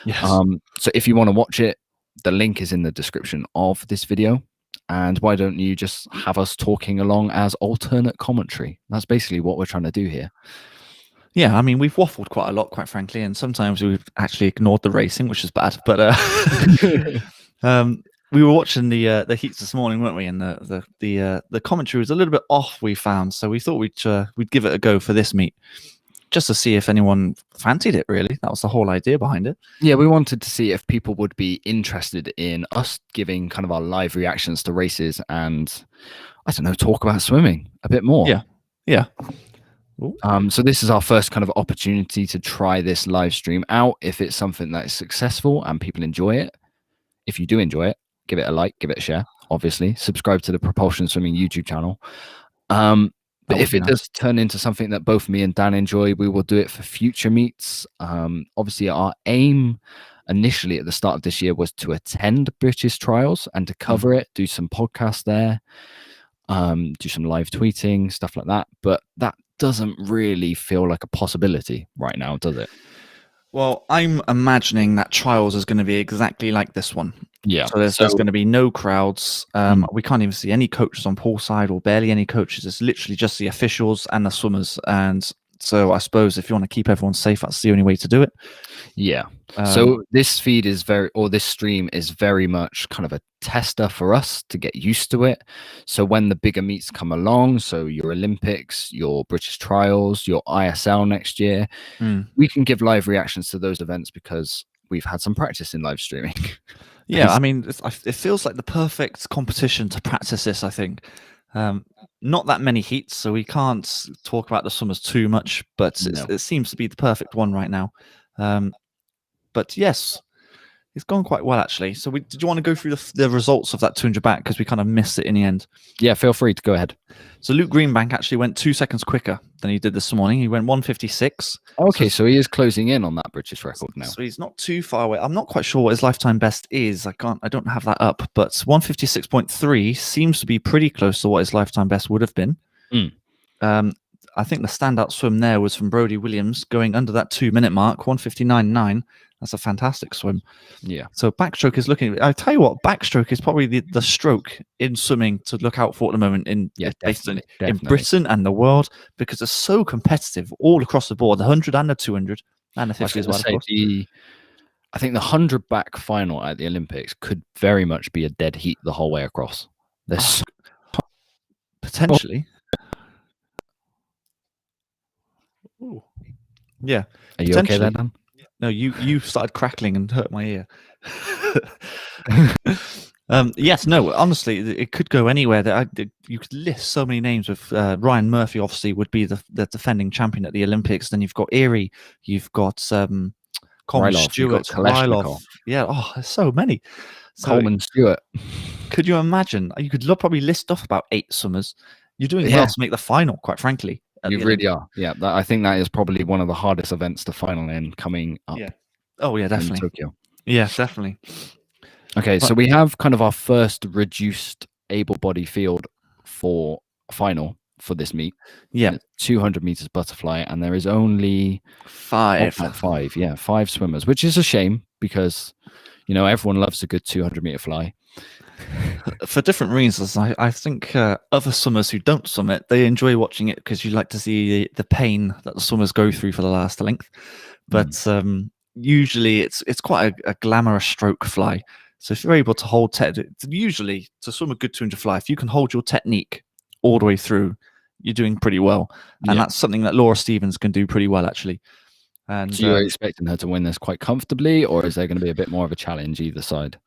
Yes. So if you want to watch it, the link is in the description of this video. And why don't you just have us talking along as alternate commentary? That's basically what we're trying to do here. Yeah, I mean, we've waffled quite a lot, quite frankly, and sometimes we've actually ignored the racing, which is bad. But We were watching the heats this morning, weren't we? And the commentary was a little bit off, we found. So we thought we'd give it a go for this meet, just to see if anyone fancied it. Really, that was the whole idea behind it. Yeah, we wanted to see if people would be interested in us giving kind of our live reactions to races and, I don't know, talk about swimming a bit more. Yeah. So this is our first kind of opportunity to try this live stream out. If it's something that is successful and people enjoy it, if you do enjoy it, give it a like, give it a share. Obviously, subscribe to the Propulsion Swimming YouTube channel. But if it does turn into something that both me and Dan enjoy, we will do it for future meets. Obviously, our aim initially at the start of this year was to attend British trials and to cover it, do some podcasts there, do some live tweeting, stuff like that. But that doesn't really feel like a possibility right now, does it? Well, I'm imagining that trials is going to be exactly like this one. Yeah. So there's going to be no crowds. We can't even see any coaches on poolside, or barely any coaches. It's literally just the officials and the swimmers. And so I suppose if you want to keep everyone safe, that's the only way to do it. Yeah. So this feed is this stream is very much kind of a tester for us to get used to it. So when the bigger meets come along, so your Olympics, your British trials, your ISL next year, we can give live reactions to those events because we've had some practice in live streaming. Yeah, I mean, it feels like the perfect competition to practice this, I think. Not that many heats, so we can't talk about the swimmers too much, but it seems to be the perfect one right now. But yes, it's gone quite well, actually. So did you want to go through the results of that 200 back, because we kind of missed it in the end? Yeah, feel free to go ahead. So Luke Greenbank actually went 2 seconds quicker than he did this morning. He went 1:56. Okay, so he is closing in on that British record now. So he's not too far away. I'm not quite sure what his lifetime best is. I don't have that up, but 1:56.3 seems to be pretty close to what his lifetime best would have been. I think the standout swim there was from Brodie Williams, going under that 2-minute mark, 1:59.9. That's a fantastic swim. Yeah. So backstroke is looking. I tell you what, backstroke is probably the stroke in swimming to look out for at the moment in Britain and the world, because it's so competitive all across the board. The 100 and the 200 and the 50 as well. I think the 100 back final at the Olympics could very much be a dead heat the whole way across. There's potentially. Ooh. Yeah. Are you okay there, Dan? No, you started crackling and hurt my ear. Yes, no, honestly, it could go anywhere. You could list so many names. With Ryan Murphy, obviously, would be the defending champion at the Olympics. Then you've got Erie, you've got Coleman Stewart, Rylov. Yeah, there's so many. Coleman Stewart. Could you imagine? You could probably list off about 8 swimmers. You're doing well to make the final, quite frankly. You really are. Yeah, I think that is probably one of the hardest events to final in coming up. Yeah. Oh, yeah, definitely. In Tokyo. Yeah, definitely. Okay, so we have kind of our first reduced able-body field for final for this meet. Yeah. 200 meters butterfly, and there is only 5 swimmers, which is a shame because, everyone loves a good 200-meter fly. For different reasons. I think other swimmers who don't swim it, they enjoy watching it because you like to see the pain that the swimmers go through for the last length. But usually it's quite a glamorous stroke fly. So if you're able to hold usually to swim a good 200 fly, if you can hold your technique all the way through, you're doing pretty well. And that's something that Laura Stevens can do pretty well, actually. And so you're expecting her to win this quite comfortably, or is there going to be a bit more of a challenge either side?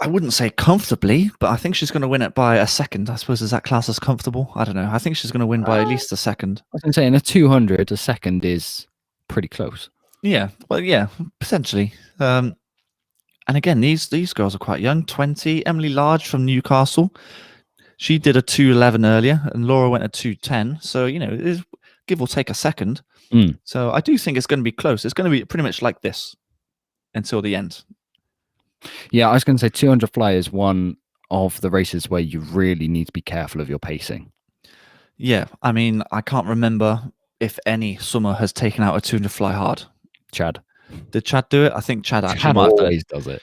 I wouldn't say comfortably, but I think she's going to win it by a second. I suppose, is that class as comfortable? I don't know. I think she's going to win by at least a second. I was going to say, in a 200, a second is pretty close. Yeah, well, yeah, potentially. And again, these girls are quite young. 20. Emily Large from Newcastle. She did a 2:11 earlier, and Laura went a 2:10. So, it is give or take a second. So I do think it's going to be close. It's going to be pretty much like this until the end. Yeah, I was going to say 200 fly is one of the races where you really need to be careful of your pacing. Yeah, I mean, I can't remember if any swimmer has taken out a 200 fly hard. Chad. Did Chad do it? I think Chad actually always does it.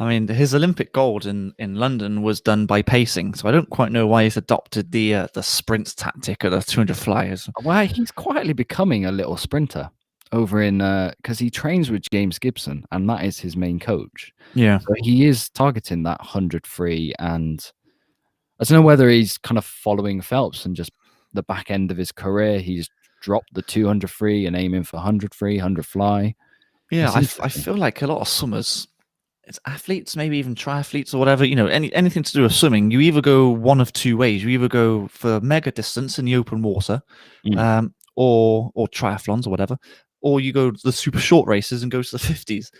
I mean, his Olympic gold in London was done by pacing, so I don't quite know why he's adopted the sprint tactic at the 200 flyers. Well, he's quietly becoming a little sprinter. over in because he trains with James Gibson, and that is his main coach. Yeah. So he is targeting that 100 free, and I don't know whether he's kind of following Phelps and just the back end of his career, he's dropped the 200 free and aiming for 100 free, 100 fly. Yeah, I feel like a lot of swimmers, it's athletes, maybe even triathletes or whatever, anything to do with swimming, you either go one of two ways. You either go for mega distance in the open water, or triathlons or whatever, or you go to the super short races and go to the 50s.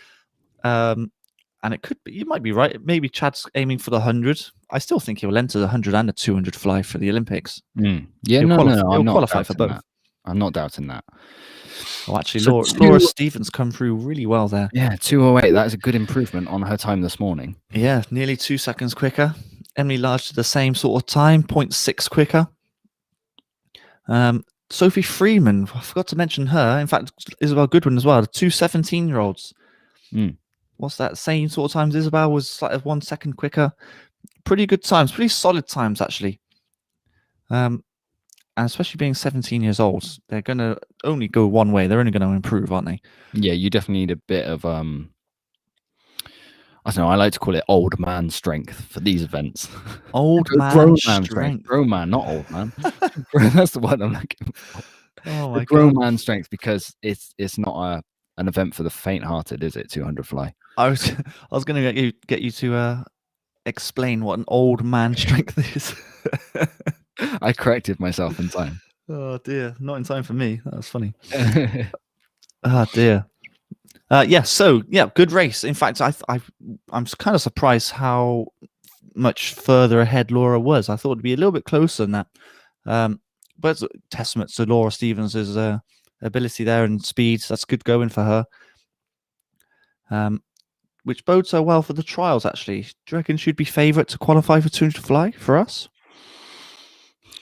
And it could be, you might be right. Maybe Chad's aiming for the 100. I still think he'll enter the 100 and the 200 fly for the Olympics. Yeah, he'll I'm not qualify for both. That. I'm not doubting that. Oh, actually, Laura Stevens come through really well there. Yeah, 2:08. That is a good improvement on her time this morning. Yeah, nearly 2 seconds quicker. Emily Large did the same sort of time, 0.6 quicker. Sophie Freeman, I forgot to mention her. In fact, Isabel Goodwin as well. The two 17-year-olds. What's that? Same sort of times. Isabel was like 1 second quicker. Pretty good times. Pretty solid times, actually. And especially being 17 years old, they're going to only go one way. They're only going to improve, aren't they? Yeah, you definitely need a bit of, I don't know, I like to call it old man strength for these events. Old man grown strength. Man strength. Grown man, not old man. That's the word I'm looking for. Oh my grown God. man strength, because it's not an event for the faint-hearted, is it? 200 fly. I was going to get you to explain what an old man strength is. I corrected myself in time. Oh dear, not in time for me. That was funny. Oh dear. Good race. In fact, I'm kind of surprised how much further ahead Laura was. I thought it'd be a little bit closer than that. But it's a testament to Laura Stevens' ability there and speed. That's good going for her. Which bodes her well for the trials, actually. Do you reckon she'd be favourite to qualify for 200 fly for us?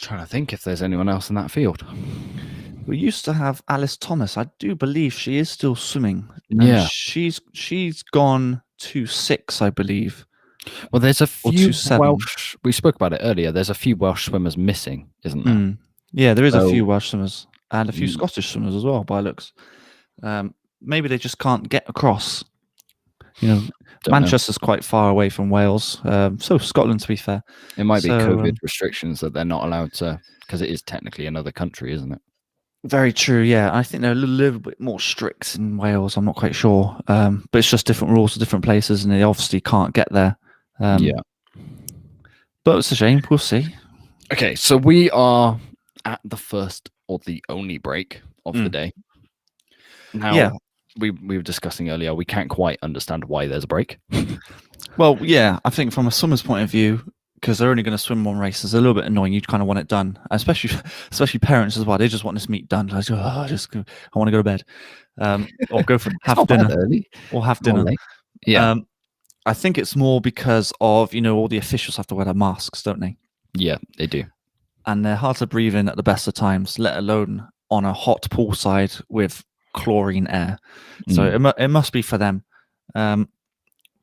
Trying to think if there's anyone else in that field. We used to have Alice Thomas. I do believe she is still swimming. Yeah. She's gone 2.6, I believe. Well, there's a few Welsh. We spoke about it earlier. There's a few Welsh swimmers missing, isn't there? Yeah, there is a few Welsh swimmers and a few Scottish swimmers as well, by looks. Maybe they just can't get across. Manchester's quite far away from Wales. So Scotland, to be fair. It might be COVID restrictions that they're not allowed to, because it is technically another country, isn't it? Very true, yeah. I think they're a little bit more strict in Wales. I'm not quite sure. But it's just different rules for different places, and they obviously can't get there. Yeah. But it's a shame. We'll see. Okay, so we are at the first or the only break of the day. Now, we were discussing earlier, we can't quite understand why there's a break. Well, yeah, I think from a swimmer's point of view, because they're only going to swim one race, it's a little bit annoying. You kind of want it done, especially parents as well. They just want this meet done. Like, I want to go to bed, or go for have dinner early, or have dinner. Yeah, I think it's more because of all the officials have to wear their masks, don't they? Yeah, they do, and they're hard to breathe in at the best of times, let alone on a hot poolside with chlorine air. So it must be for them.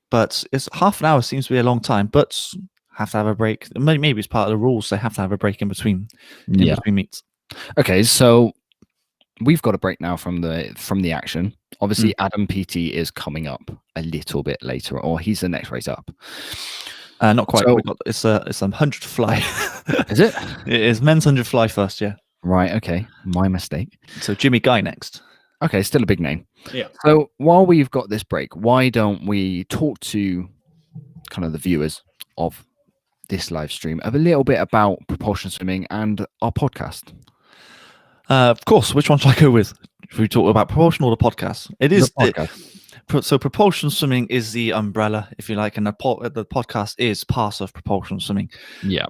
But it's half an hour seems to be a long time, but have to have a break. Maybe it's part of the rules. They have to have a break in between meets. Okay, so we've got a break now from the action. Obviously, Adam PT is coming up a little bit later, or he's the next race up. Not quite. So, it's a 100 fly. Is it? It is men's 100 fly first. Yeah. Right. Okay. My mistake. So Jimmy Guy next. Okay, still a big name. Yeah. So while we've got this break, why don't we talk to kind of the viewers of this live stream a little bit about Propulsion Swimming and our podcast? Of course. Which one should I go with? If we talk about Propulsion or the podcast? It is the podcast. So Propulsion Swimming is the umbrella, if you like, and the podcast is part of Propulsion Swimming. Yeah.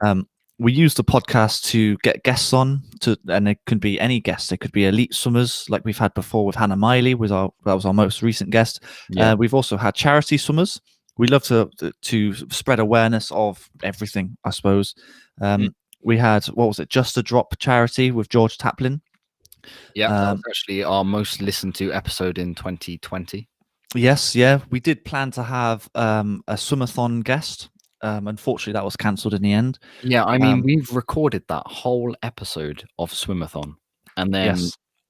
We use the podcast to get guests on, and it could be any guest. It could be elite swimmers, like we've had before with Hannah Miley. That was our most recent guest. Yeah. We've also had charity swimmers. We love to spread awareness of everything, I suppose. We had, what was it, Just a Drop charity with George Taplin. Yeah, that was actually our most listened to episode in 2020. Yes, yeah. We did plan to have a swimathon guest. Unfortunately, that was cancelled in the end. Yeah, I mean, we've recorded that whole episode of Swimathon, and then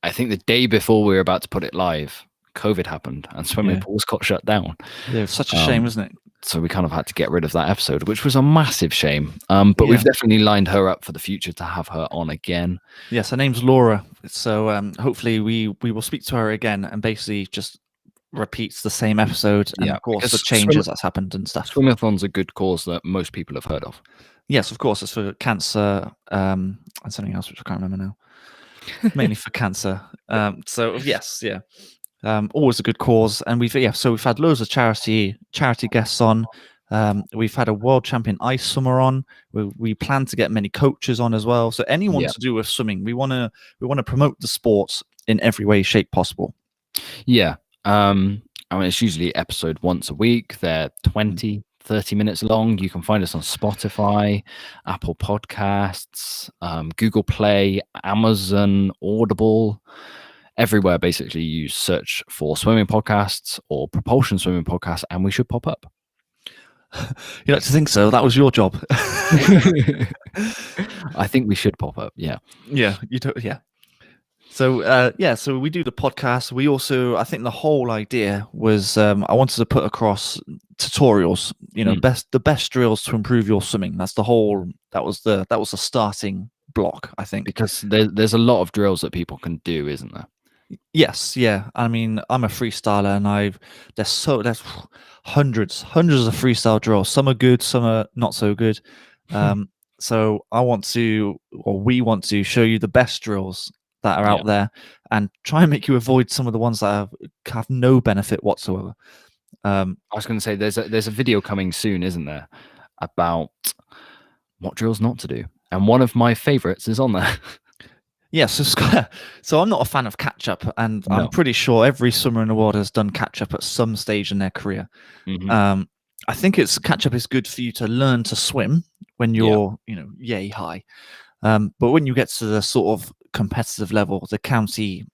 I think the day before we were about to put it live, COVID happened and swimming pools got shut down. Yeah, it's such a shame, isn't it? So we kind of had to get rid of that episode, which was a massive shame. But we've definitely lined her up for the future to have her on again. Yes, her name's Laura. So hopefully we will speak to her again and basically just repeats the same episode and of course the changes that's happened and stuff. Swimathon's a good cause that most people have heard of. Yes, of course. It's for cancer and something else which I can't remember now. Mainly for cancer. So yes, yeah. Always a good cause, and we've had loads of charity guests on. We've had a world champion ice swimmer on. We plan to get many coaches on as well. So anyone to do with swimming, we want to promote the sports in every way, shape possible. Yeah, I mean it's usually episode once a week. They're 20, 30 minutes long. You can find us on Spotify, Apple Podcasts, Google Play, Amazon, Audible. Everywhere, basically, you search for swimming podcasts or Propulsion Swimming Podcast, and we should pop up. You like to think so? That was your job. I think we should pop up. Yeah. Yeah. You don't. Yeah. So so we do the podcast. We also, I think, the whole idea was I wanted to put across tutorials. The best drills to improve your swimming. That's the whole. That was the starting block, I think. Because there's a lot of drills that people can do, isn't there? Yes, yeah. I mean, I'm a freestyler, and there's hundreds of freestyle drills. Some are good, some are not so good. So we want to show you the best drills that are out there, and try and make you avoid some of the ones that have no benefit whatsoever. I was going to say there's a video coming soon, isn't there, about what drills not to do, and one of my favorites is on there. Yeah, so I'm not a fan of catch-up, and I'm pretty sure every swimmer in the world has done catch-up at some stage in their career. I think catch-up is good for you to learn to swim when you're, yay high. But when you get to the sort of competitive level, the county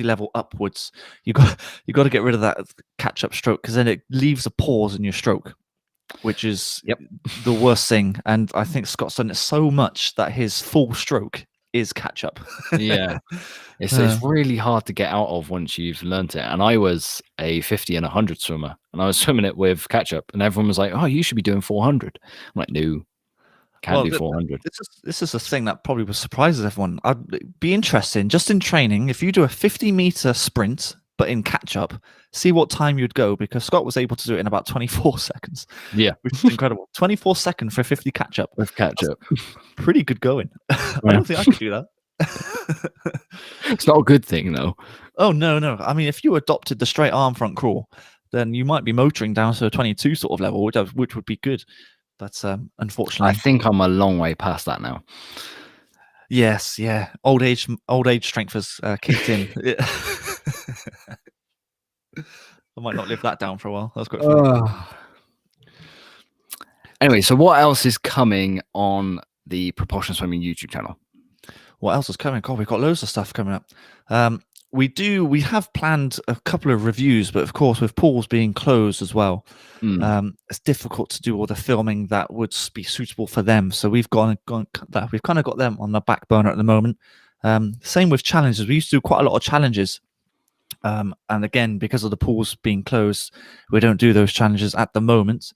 level upwards, you got to get rid of that catch-up stroke, because then it leaves a pause in your stroke, which is the worst thing. And I think Scott's done it so much that his full stroke is catch up. It's really hard to get out of once you've learned it. And I was a 50 and 100 swimmer, and I was swimming it with catch up, and everyone was like, "Oh, you should be doing 400." I'm like, "No, can't do 400." This is a thing that probably surprises everyone. I'd be interesting, just in training, if you do a 50-meter sprint but in catch up, see what time you'd go, because Scott was able to do it in about 24 seconds. Yeah, which is incredible. 24 seconds for 50 catch up with catch up. Pretty good going. I don't think I could do that. It's not a good thing though. Oh no. I mean, if you adopted the straight arm front crawl, then you might be motoring down to a 22 sort of level, which would be good. But unfortunately, I think I'm a long way past that now. Yes, yeah. Old age strength has kicked in. I might not live that down for a while. That's quite funny. Anyway, so what else is coming on the Propulsion Swimming YouTube channel? What else is coming? God, we've got loads of stuff coming up. We have planned a couple of reviews, but of course, with pools being closed as well, it's difficult to do all the filming that would be suitable for them. So we've kind of got them on the back burner at the moment. Same with challenges. We used to do quite a lot of challenges. And again, because of the pools being closed, we don't do those challenges at the moment.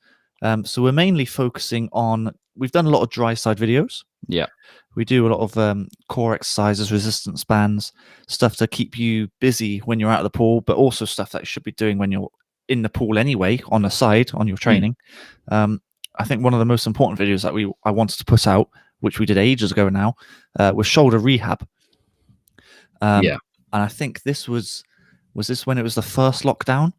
So we're mainly focusing on, we've done a lot of dry side videos. Yeah. We do a lot of core exercises, resistance bands, stuff to keep you busy when you're out of the pool, but also stuff that you should be doing when you're in the pool anyway, on the side, on your training. I think one of the most important videos that I wanted to put out, which we did ages ago now, was shoulder rehab. And I think this was this when it was the first lockdown?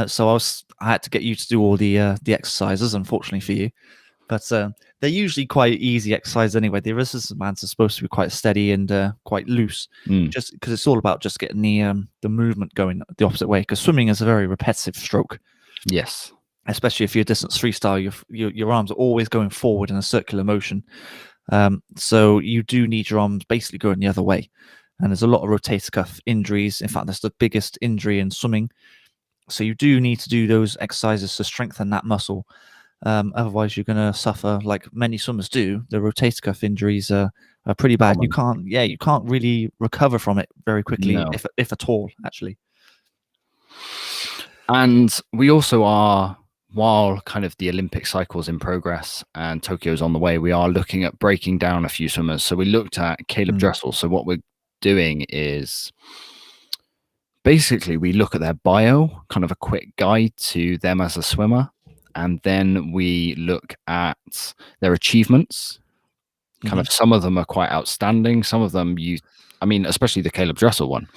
So I had to get you to do all the exercises, unfortunately for you. But they're usually quite easy exercises anyway. The resistance bands are supposed to be quite steady and quite loose, just because it's all about just getting the movement going the opposite way. Because swimming is a very repetitive stroke. Yes. Especially if you're distance freestyle, your arms are always going forward in a circular motion. So you do need your arms basically going the other way. And there's a lot of rotator cuff injuries. In fact, that's the biggest injury in swimming. So you do need to do those exercises to strengthen that muscle. Otherwise, you're going to suffer, like many swimmers do. The rotator cuff injuries are are pretty bad. You common. can't really recover from it very quickly, No. if at all, actually. And we also are, while kind of the Olympic cycle's in progress and Tokyo's on the way, we are looking at breaking down a few swimmers. So we looked at Caleb Dressel. So what we're doing is basically we look at their bio, kind of a quick guide to them as a swimmer, and then we look at their achievements. Kind of some of them are quite outstanding. Some of them especially the Caleb Dressel one,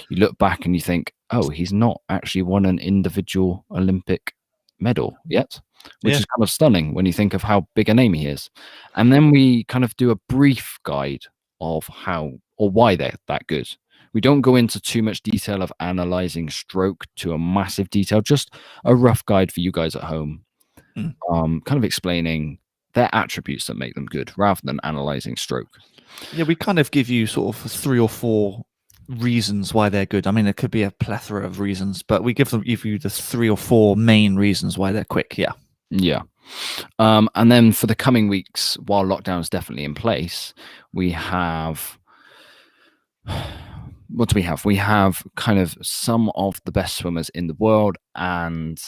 you look back and you think, oh, he's not actually won an individual Olympic medal yet, which is kind of stunning when you think of how big a name he is. And then we kind of do a brief guide of how or why they're that good. We don't go into too much detail of analyzing stroke to a massive detail, just a rough guide for you guys at home, kind of explaining their attributes that make them good rather than analyzing stroke. Yeah, we kind of give you sort of 3 or 4 reasons why they're good. I mean, it could be a plethora of reasons, but we give you the 3 or 4 main reasons why they're quick. Yeah. And then for the coming weeks, while lockdown is definitely in place, we have what do we have? We have kind of some of the best swimmers in the world and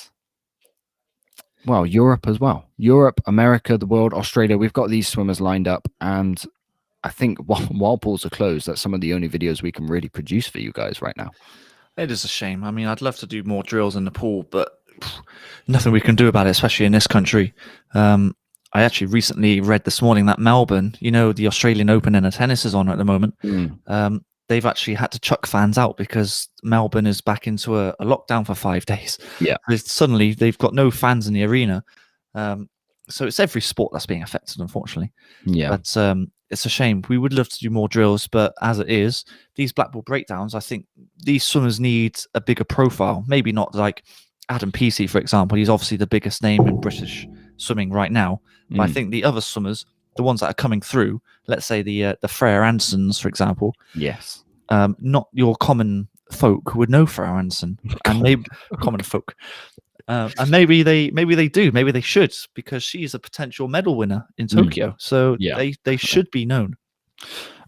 Europe as well. Europe, America, the world, Australia. We've got these swimmers lined up, and I think while pools are closed, that's some of the only videos we can really produce for you guys right now. It is a shame. I mean, I'd love to do more drills in the pool, but nothing we can do about it, especially in this country. I actually recently read this morning that Melbourne, the Australian Open and the tennis is on at the moment. They've actually had to chuck fans out because Melbourne is back into a lockdown for 5 days. Yeah. Suddenly they've got no fans in the arena. So it's every sport that's being affected, unfortunately. Yeah. But it's a shame. We would love to do more drills, but as it is, these black ball breakdowns, I think these swimmers need a bigger profile. Maybe not like Adam Peaty, for example. He's obviously the biggest name in British swimming right now. But I think the other swimmers, the ones that are coming through, let's say the Freya Andersons, for example. Yes. Not your common folk would know Freya Anderson, and maybe common folk. And maybe they do, maybe they should, because she's a potential medal winner in Tokyo. So they should be known.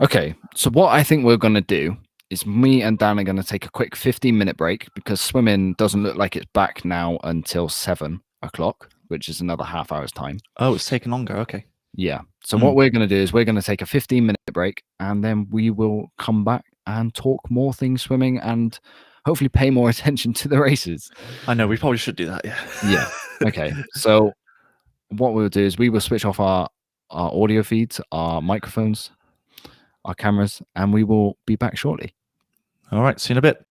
Okay, so what I think we're going to do is me and Dan are going to take a quick 15-minute break because swimming doesn't look like it's back now until 7 o'clock, which is another half hour's time. Oh, it's taking longer. Okay. Yeah. So what we're going to do is we're going to take a 15-minute break, and then we will come back and talk more things swimming and hopefully pay more attention to the races. I know, we probably should do that. Yeah. Okay. So what we'll do is we will switch off our audio feeds, our microphones, our cameras, and we will be back shortly. All right. See you in a bit.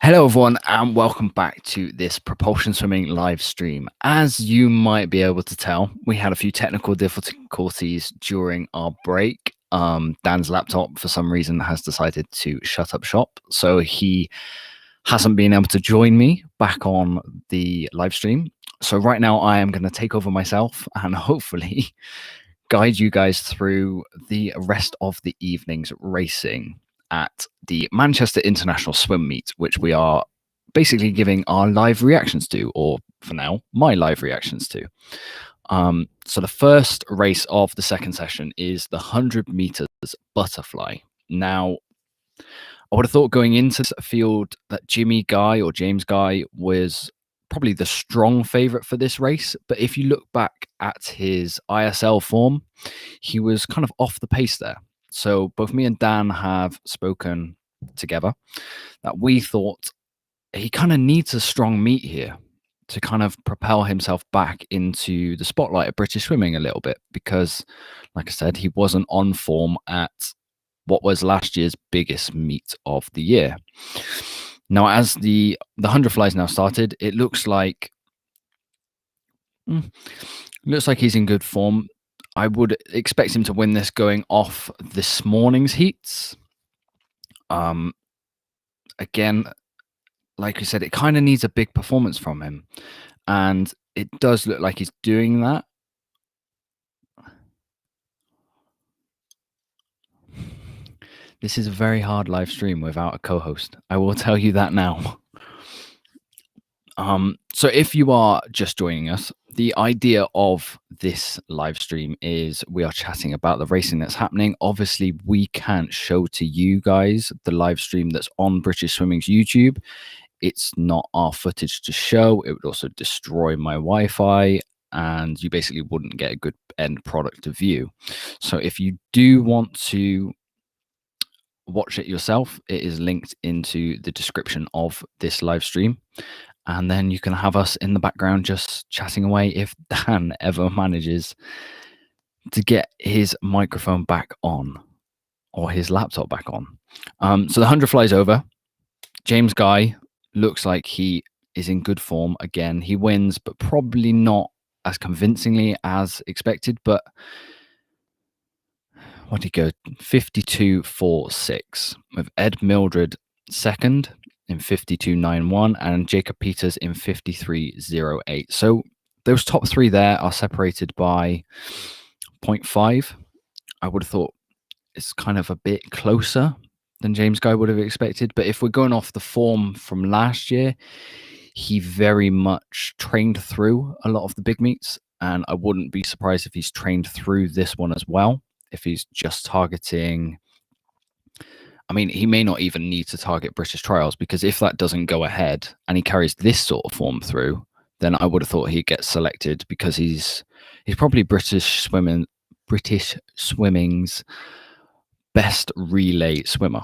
Hello, everyone, and welcome back to this Propulsion Swimming live stream. As you might be able to tell, we had a few technical difficulties during our break. Dan's laptop, for some reason, has decided to shut up shop, so he hasn't been able to join me back on the live stream. So right now, I am going to take over myself and hopefully guide you guys through the rest of the evening's racing at the Manchester International Swim Meet, which we are basically giving our live reactions to, or for now, my live reactions to. So the first race of the second session is the 100 meters butterfly. Now, I would have thought going into this field that Jimmy Guy or James Guy was probably the strong favorite for this race. But if you look back at his ISL form, he was kind of off the pace there. So both me and Dan have spoken together that we thought he kind of needs a strong meet here to kind of propel himself back into the spotlight of British swimming a little bit, because like I said, he wasn't on form at what was last year's biggest meet of the year. Now, as the 100 flies now started, it looks like he's in good form. I would expect him to win this going off this morning's heats. Again, like you said, it kind of needs a big performance from him, and it does look like he's doing that. This is a very hard live stream without a co-host. I will tell you that now. So if you are just joining us, the idea of this live stream is we are chatting about the racing that's happening. Obviously, we can't show to you guys the live stream that's on British Swimming's YouTube. It's not our footage to show. It would also destroy my Wi-Fi, and you basically wouldn't get a good end product to view. So if you do want to watch it yourself, it is linked into the description of this live stream. And then you can have us in the background just chatting away if Dan ever manages to get his microphone back on or his laptop back on. So the 100 flies over. James Guy looks like he is in good form again. He wins, but probably not as convincingly as expected. But what did he go? 52.46 with Ed Mildred second in 52.91 and Jacob Peters in 53.08. So those top three there are separated by 0.5. I would have thought it's kind of a bit closer than James Guy would have expected. But if we're going off the form from last year, he very much trained through a lot of the big meets. And I wouldn't be surprised if he's trained through this one as well. If he's just targeting, I mean, he may not even need to target British trials, because if that doesn't go ahead and he carries this sort of form through, then I would have thought he'd get selected, because he's probably British swimming's best relay swimmer.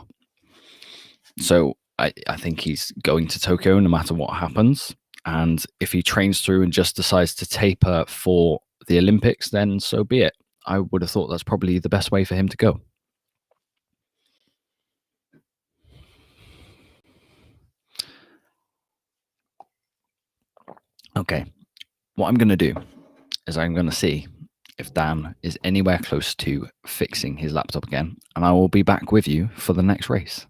So I think he's going to Tokyo no matter what happens. And if he trains through and just decides to taper for the Olympics, then so be it. I would have thought that's probably the best way for him to go. Okay, what I'm going to do is I'm going to see if Dan is anywhere close to fixing his laptop again, and I will be back with you for the next race.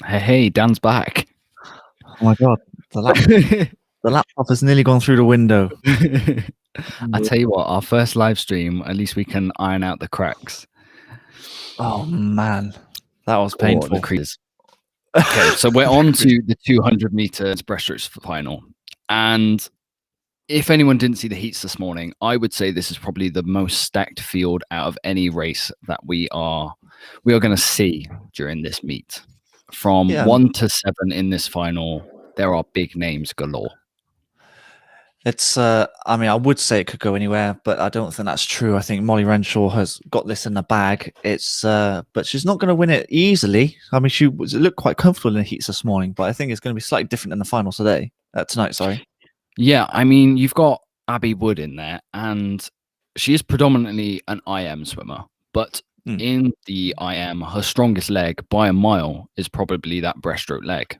Hey, Dan's back. Oh my god, the laptop has nearly gone through the window. I tell you what, our first live stream, at least we can iron out the cracks. Oh man, that was Or painful. the creases. Okay, so we're on to the 200 meters breaststrokes final. And if anyone didn't see the heats this morning, I would say this is probably the most stacked field out of any race that we are going to see during this meet. From 1 to 7 in this final, there are big names galore. It's, I mean, I would say it could go anywhere, but I don't think that's true. I think Molly Renshaw has got this in the bag. It's, but she's not going to win it easily. I mean, she looked quite comfortable in the heats this morning, but I think it's going to be slightly different in the final tonight. Sorry. Yeah, I mean, you've got Abby Wood in there, and she is predominantly an IM swimmer, but in the IM, her strongest leg by a mile is probably that breaststroke leg.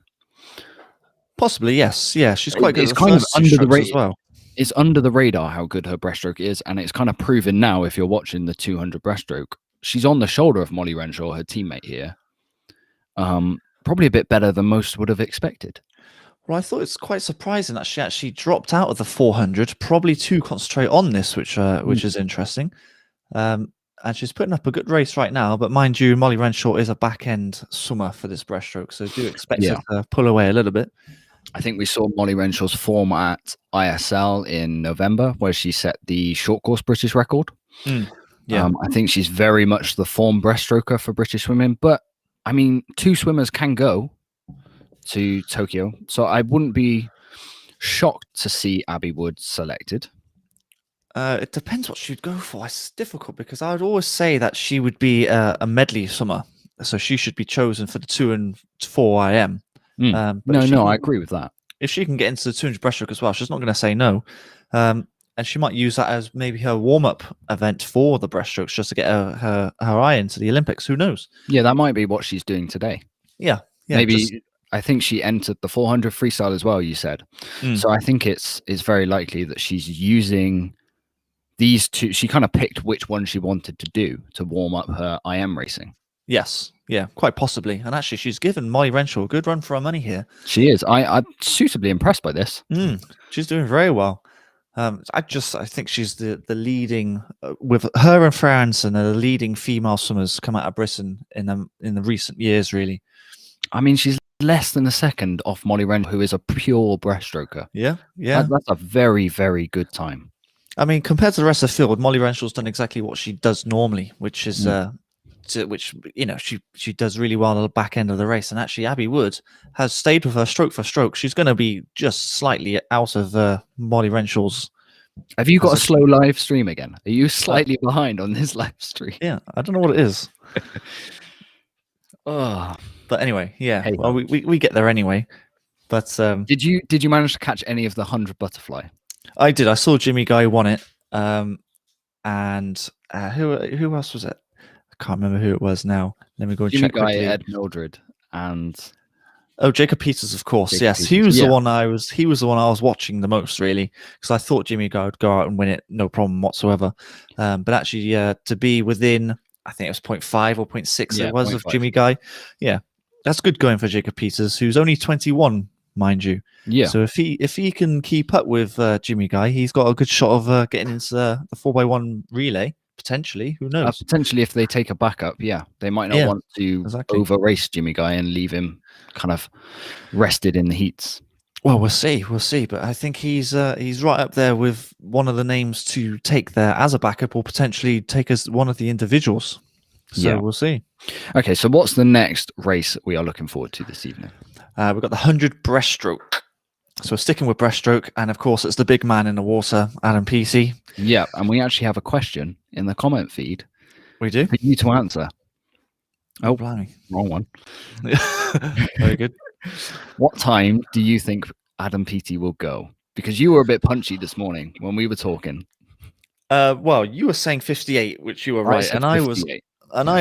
Possibly, yes. Yeah, she's quite good. It's kind of under the radar as well. It's under the radar how good her breaststroke is, and it's kind of proven now if you're watching the 200 breaststroke. She's on the shoulder of Molly Renshaw, her teammate here. Probably a bit better than most would have expected. Well, I thought it's quite surprising that she actually dropped out of the 400, probably to concentrate on this, which is interesting. And she's putting up a good race right now, but mind you, Molly Renshaw is a back-end swimmer for this breaststroke, so do expect her to pull away a little bit. I think we saw Molly Renshaw's form at ISL in November, where she set the short course British record. Yeah, I think she's very much the form breaststroker for British swimming, but I mean, 2 swimmers can go to Tokyo, so I wouldn't be shocked to see Abby Wood selected. It depends what she'd go for. It's difficult because I would always say that she would be a medley swimmer, so she should be chosen for the 2 and 4 IM. No, I agree with that. If she can get into the 200 breaststroke as well, she's not going to say no. And she might use that as maybe her warm-up event for the breaststrokes, just to get her eye into the Olympics. Who knows? Yeah, that might be what she's doing today. Yeah. Maybe I think she entered the 400 freestyle as well, you said. So I think it's very likely that she's using these 2. She kind of picked which one she wanted to do to warm up her IM racing. Yes. Yeah, quite possibly. And actually, she's given Molly Renshaw a good run for her money here. She is. I'm suitably impressed by this. She's doing very well. I think she's the leading, with her and Freya Hansen are the leading female swimmers come out of Britain in the recent years, really. I mean, she's less than a second off Molly Renshaw, who is a pure breaststroker. Yeah. That's a very, very good time. I mean, compared to the rest of the field, Molly Renshaw's done exactly what she does normally, which is she does really well at the back end of the race. And actually, Abby Wood has stayed with her stroke for stroke. She's going to be just slightly out of Molly Renshaw's. Have you got a slow live stream again? Are you slightly behind on this live stream? Yeah, I don't know what it is. Oh, but anyway, yeah. Hey, well, we get there anyway. But did you manage to catch any of the 100 butterfly? I did. I saw Jimmy Guy won it. And who else was it? I can't remember who it was now. Let me go and Jimmy check Guy, quickly. Ed Mildred, and Jacob Peters, of course. Yes, Peters. He was the one I was watching the most, really, because I thought Jimmy Guy would go out and win it, no problem whatsoever. But actually, to be within, I think it was 0.5 or 0.6 it was 0.5. Of Jimmy Guy. Yeah, that's good going for Jacob Peters, who's only 21, mind you. Yeah. So if he can keep up with Jimmy Guy, he's got a good shot of getting into the 4x1 relay. Potentially, who knows? Potentially, if they take a backup, they might not want to over race Jimmy Guy and leave him kind of rested in the heats. Well, we'll see. But I think he's right up there with one of the names to take there as a backup, or potentially take as one of the individuals. So we'll see. Okay, so what's the next race we are looking forward to this evening? We've got the 100 breaststroke. So we're sticking with breaststroke, and of course, it's the big man in the water, Adam Peaty. Yeah, and we actually have a question in the comment feed. We do? For you to answer. Oh, blimey. Wrong one. Very good. What time do you think Adam Peaty will go? Because you were a bit punchy this morning when we were talking. Well, you were saying 58, which you were right, and I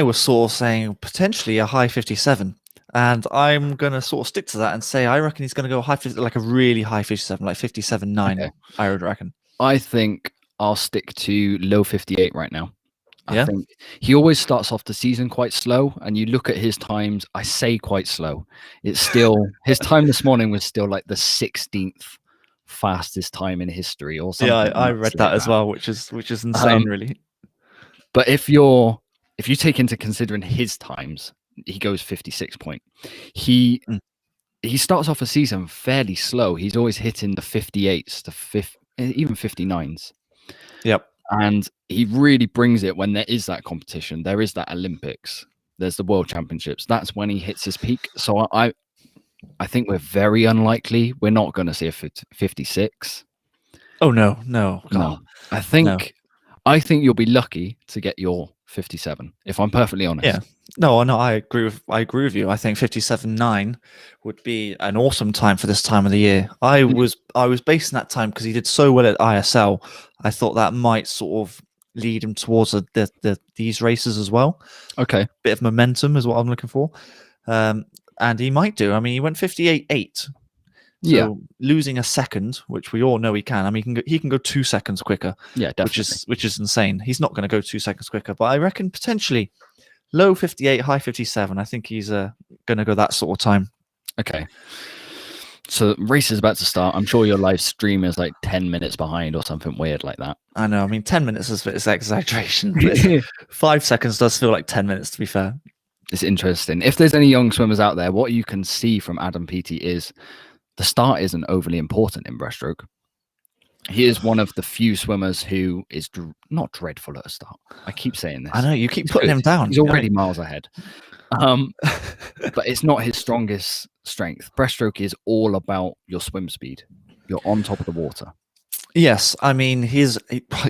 was sort of saying potentially a high 57. And I'm going to sort of stick to that and say I reckon he's going to go high, like a really high 57, like 57.9, I would reckon. I think I'll stick to low 58 right now. I think he always starts off the season quite slow, and you look at his times. I say quite slow. It's still his time this morning was still like the 16th fastest time in history, or something. Yeah, I read that as well, which is insane, really. But if you take into considering his times, he goes 56 point. He starts off a season fairly slow. He's always hitting the 58s to even 59s. Yep. And he really brings it when there is that competition. There is that Olympics. There's the World Championships. That's when he hits his peak. So I think we're very unlikely. We're not going to see a 56. Oh no. I think you'll be lucky to get your 57. If I'm perfectly honest. Yeah. No. I agree with you. I think 57.9 would be an awesome time for this time of the year. I was basing that time because he did so well at ISL. I thought that might sort of lead him towards these races as well. Okay. Bit of momentum is what I'm looking for. And he might do. I mean, he went 58.8. So losing a second, which we all know he can. I mean, he can go 2 seconds quicker. Yeah, definitely. Which is insane. He's not going to go 2 seconds quicker, but I reckon potentially low 58, high 57. I think he's going to go that sort of time. Okay. So race is about to start. I'm sure your live stream is like 10 minutes behind or something weird like that. I know. I mean, 10 minutes is exaggeration. 5 seconds does feel like 10 minutes, to be fair. It's interesting. If there's any young swimmers out there, what you can see from Adam Peaty is the start isn't overly important in breaststroke. He is one of the few swimmers who is not dreadful at a start. I keep saying this. I know, you keep putting him down. He's already miles ahead. But it's not his strongest strength. Breaststroke is all about your swim speed. You're on top of the water. Yes, I mean,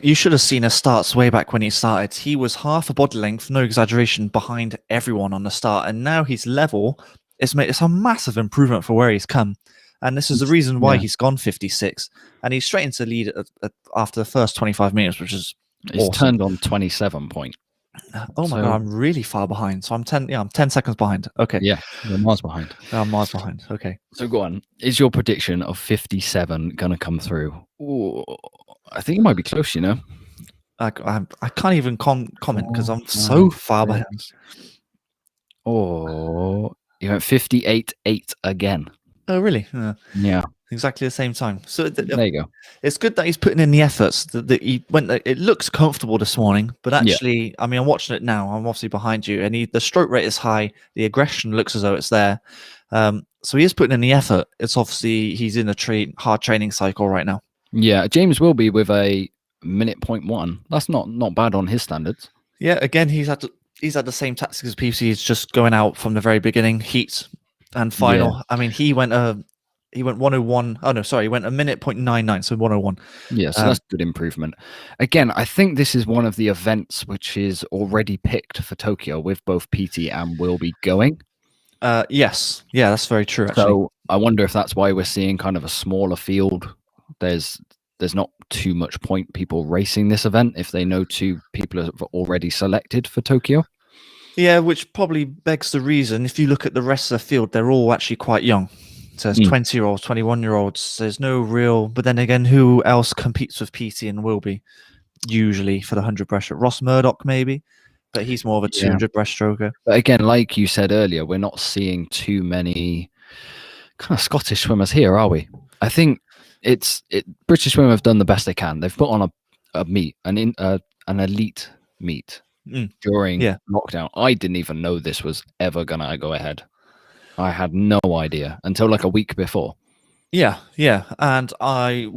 you should have seen his starts way back when he started. He was half a body length, no exaggeration, behind everyone on the start. And now he's level. It's a massive improvement for where he's come. And this is the reason why he's gone 56. And he's straight into lead after the first 25 minutes, which is He's awesome. turned on 27 point. Oh my God, I'm really far behind. So I'm 10 seconds behind. Okay. Yeah, you're miles behind. I'm miles behind. Okay. So go on. Is your prediction of 57 going to come through? Ooh, I think it might be close, you know? I can't even comment because I'm so far behind. Oh, you went 58.8 again. Oh, really? Yeah. Exactly the same time. So there you go. It's good that he's putting in the efforts. That he went. It looks comfortable this morning, but actually, I mean, I'm watching it now. I'm obviously behind you, and the stroke rate is high. The aggression looks as though it's there. So he is putting in the effort. It's obviously he's in a hard training cycle right now. Yeah, James will be with a minute 0.1. That's not bad on his standards. Yeah, again, he's had the same tactics as PC. He's just going out from the very beginning, heat and final. Yeah. I mean, he went 101. Oh no, sorry, he went a minute 0.99, so 101. Yeah, so that's good improvement. Again, I think this is one of the events which is already picked for Tokyo with both PT and will be going. Yes, yeah, that's very true. Actually. So I wonder if that's why we're seeing kind of a smaller field. There's not too much point people racing this event if they know 2 people have already selected for Tokyo. Yeah, which probably begs the reason. If you look at the rest of the field, they're all actually quite young. So there's 20-year-olds, 21-year-olds. There's no real. But then again, who else competes with PT and will be usually for the 100 breaststroke? Ross Murdoch maybe, but he's more of a 200 breaststroker. But again, like you said earlier, we're not seeing too many kind of Scottish swimmers here, are we? I think British swimmers have done the best they can. They've put on a meet, an elite meet during lockdown. I didn't even know this was ever gonna go ahead. I had no idea until like a week before. Yeah, and I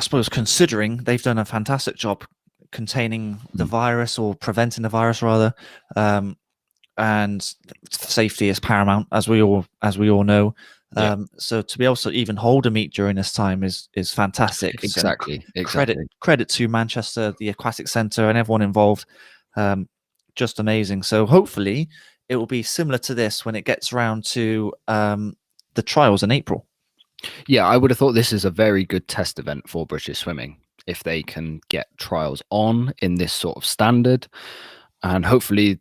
suppose considering they've done a fantastic job containing the virus or preventing the virus rather, and safety is paramount as we all know. So to be able to even hold a meet during this time is fantastic. Exactly. Credit to Manchester, the Aquatic Centre, and everyone involved. Just amazing. So hopefully it will be similar to this when it gets around to the trials in April. Yeah, I would have thought this is a very good test event for British swimming if they can get trials on in this sort of standard. And hopefully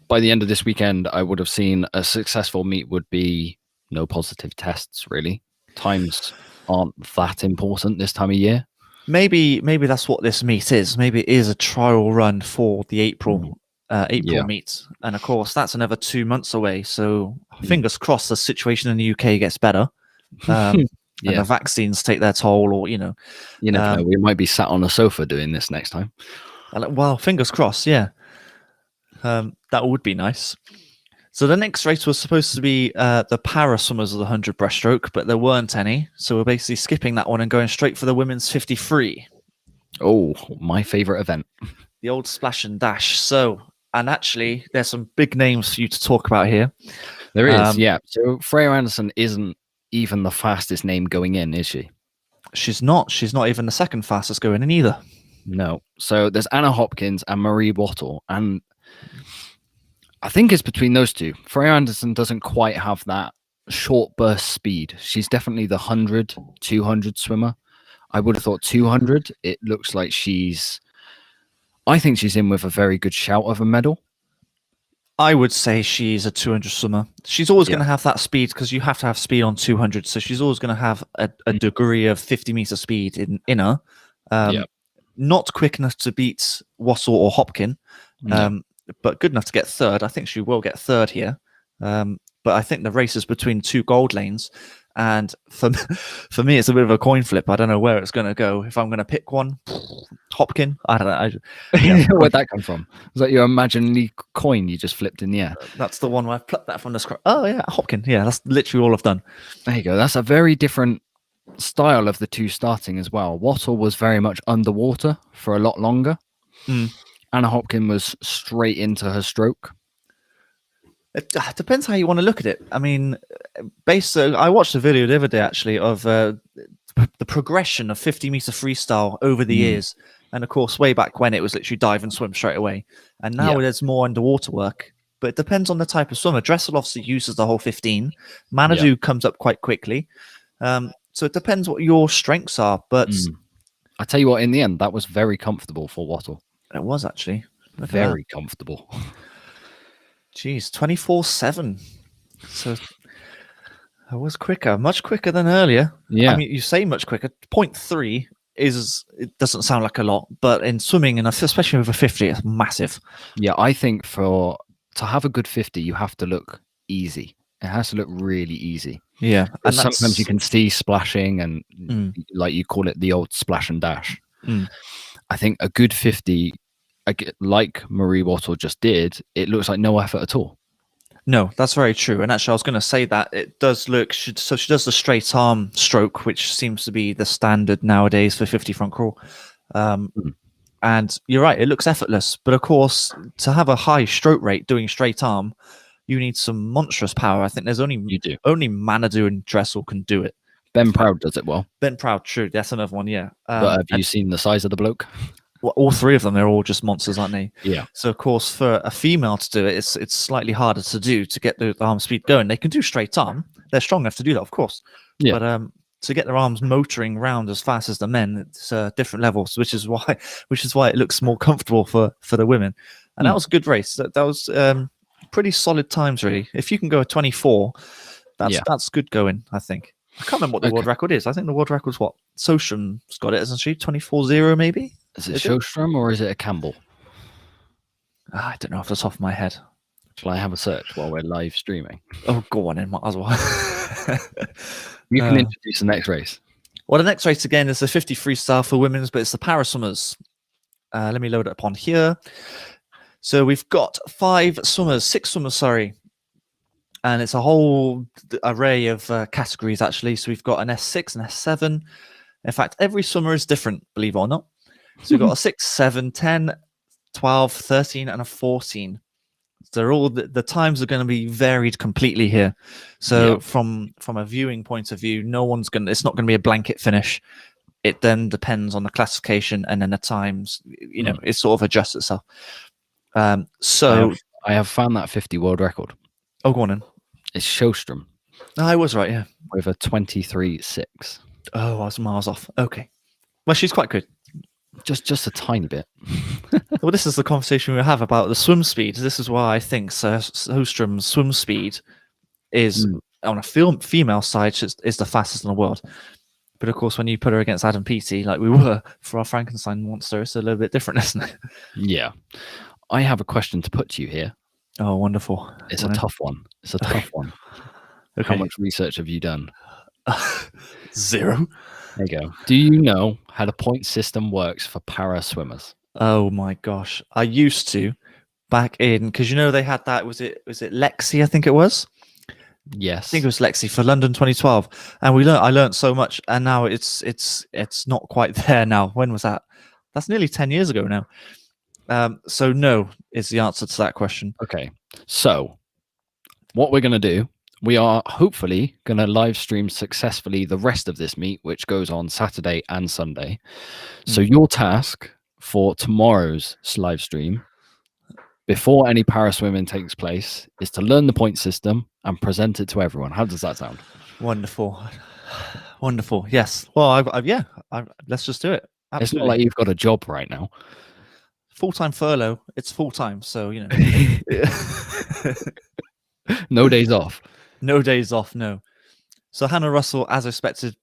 by the end of this weekend, I would have seen a successful meet would be no positive tests, really. Times aren't that important this time of year. maybe that's what this meet is. Maybe it is a trial run for the April Yeah. meet, and of course that's another 2 months away. So Mm. fingers crossed the situation in the UK gets better, and Yeah. the vaccines take their toll, or You never know. We might be sat on a sofa doing this next time. well, fingers crossed. Yeah, that would be nice. So the next race was supposed to be the para swimmers of the 100 breaststroke, but there weren't any. So we're basically skipping that one and going straight for the women's 50 free. Oh, my favorite event. The old splash and dash. So, and actually, there's some big names for you to talk about here. There is, yeah. So Freya Anderson isn't even the fastest name going in, is she? She's not. She's not even the second fastest going in either. No. So there's Anna Hopkins and Marie Wattle, and I think it's between those two. Freya Anderson doesn't quite have that short burst speed. She's definitely the 100, 200 swimmer. I would have thought 200. It looks like I think she's in with a very good shout of a medal. I would say she's a 200 swimmer. She's always going to have that speed because you have to have speed on 200. So she's always going to have a degree of 50-meter speed in her. Not quick enough to beat Wattle or Hopkin, but good enough to get third. I think she will get third here. But I think the race is between two gold lanes. And for me, it's a bit of a coin flip. I don't know where it's going to go. If I'm going to pick one, Hopkin, I don't know. Where'd that come from? Was that your imaginary coin you just flipped in the air? That's the one where I've plucked that from the scrap. Oh, yeah, Hopkin. Yeah, that's literally all I've done. There you go. That's a very different style of the two starting as well. Wattle was very much underwater for a lot longer. Anna Hopkin was straight into her stroke. It depends how you want to look at it. I mean, I watched a video the other day actually of the progression of 50-meter freestyle over the years, and of course, way back when it was literally dive and swim straight away, and now there's more underwater work. But it depends on the type of swimmer. Dressel obviously uses the whole 15. Manadu comes up quite quickly, so it depends what your strengths are. But I tell you what, in the end, that was very comfortable for Wattle. It was actually very comfortable. Jeez, 24/7. So I was quicker, much quicker than earlier. Yeah. I mean, you say much quicker. 0.3 it doesn't sound like a lot, but in swimming, and especially over 50, it's massive. Yeah, I think to have a good 50, you have to look easy. It has to look really easy. Yeah. And sometimes you can see splashing and like you call it the old splash and dash. I think a good 50, like Marie Wattle just did, it looks like no effort at all. No, that's very true. And actually, I was going to say that it does look. So she does the straight arm stroke, which seems to be the standard nowadays for 50 front crawl. And you're right, it looks effortless. But of course, to have a high stroke rate doing straight arm, you need some monstrous power. I think there's only Manadu and Dressel can do it. Ben Proud does it well. Ben Proud, true. That's another one, yeah. But have you seen the size of the bloke? Well, all three of them, they're all just monsters, aren't they? Yeah. So, of course, for a female to do it, it's slightly harder to do to get the arm speed going. They can do straight arm. They're strong enough to do that, of course. Yeah. But to get their arms motoring around as fast as the men, it's different levels, which is why it looks more comfortable for the women. And that was a good race. That was pretty solid times, really. If you can go a 24, that's good going, I think. I can't remember what the world record is. I think the world record's what? Sostrom's got it, hasn't she? 24-0, maybe? Is it Sjostrom or is it a Campbell? I don't know off the top of my head. Shall I have a search while we're live streaming? Oh, go on in, might as well. You can introduce the next race. Well, the next race, again, is the 50 freestyle for women's, but it's the para swimmers. Let me load it up on here. So we've got six swimmers, and it's a whole array of categories, actually. So we've got an S6, an S7. In fact, every swimmer is different, believe it or not. So we've got a 6, 7, 10, 12, 13, and a 14. So they're all the times are going to be varied completely here. So from a viewing point of view, it's not going to be a blanket finish. It then depends on the classification and then the times, it sort of adjusts itself. So I have found that 50 world record. Oh, go on in. It's Sjostrom. No, I was right, yeah. With a 23.6. Oh, I was miles off. Okay. Well, she's quite good. Just a tiny bit. Well, this is the conversation we have about the swim speed. This is why I think Sjöström's swim speed is on a female side is the fastest in the world. But of course, when you put her against Adam Peaty, like we were for our Frankenstein monster, it's a little bit different, isn't it? Yeah. I have a question to put to you here. Oh, wonderful. It's a tough one. It's a tough one. Okay. How much research have you done? 0. There you go. Do you know how the point system works for para swimmers? Oh my gosh. I used to back in, because they had that, was it Lexi, I think it was? Yes. I think it was Lexi for London 2012. And I learned so much, and now it's not quite there now. When was that? That's nearly 10 years ago now. So no is the answer to that question. Okay. So what we're going to do, we are hopefully going to live stream successfully the rest of this meet, which goes on Saturday and Sunday. So your task for tomorrow's live stream, before any para swimming takes place, is to learn the point system and present it to everyone. How does that sound? Wonderful. Wonderful. Yes. Well, let's just do it. Absolutely. It's not like you've got a job right now. Full-time furlough. It's full-time. So, No days off. No days off. No. So Hannah Russell, as expected.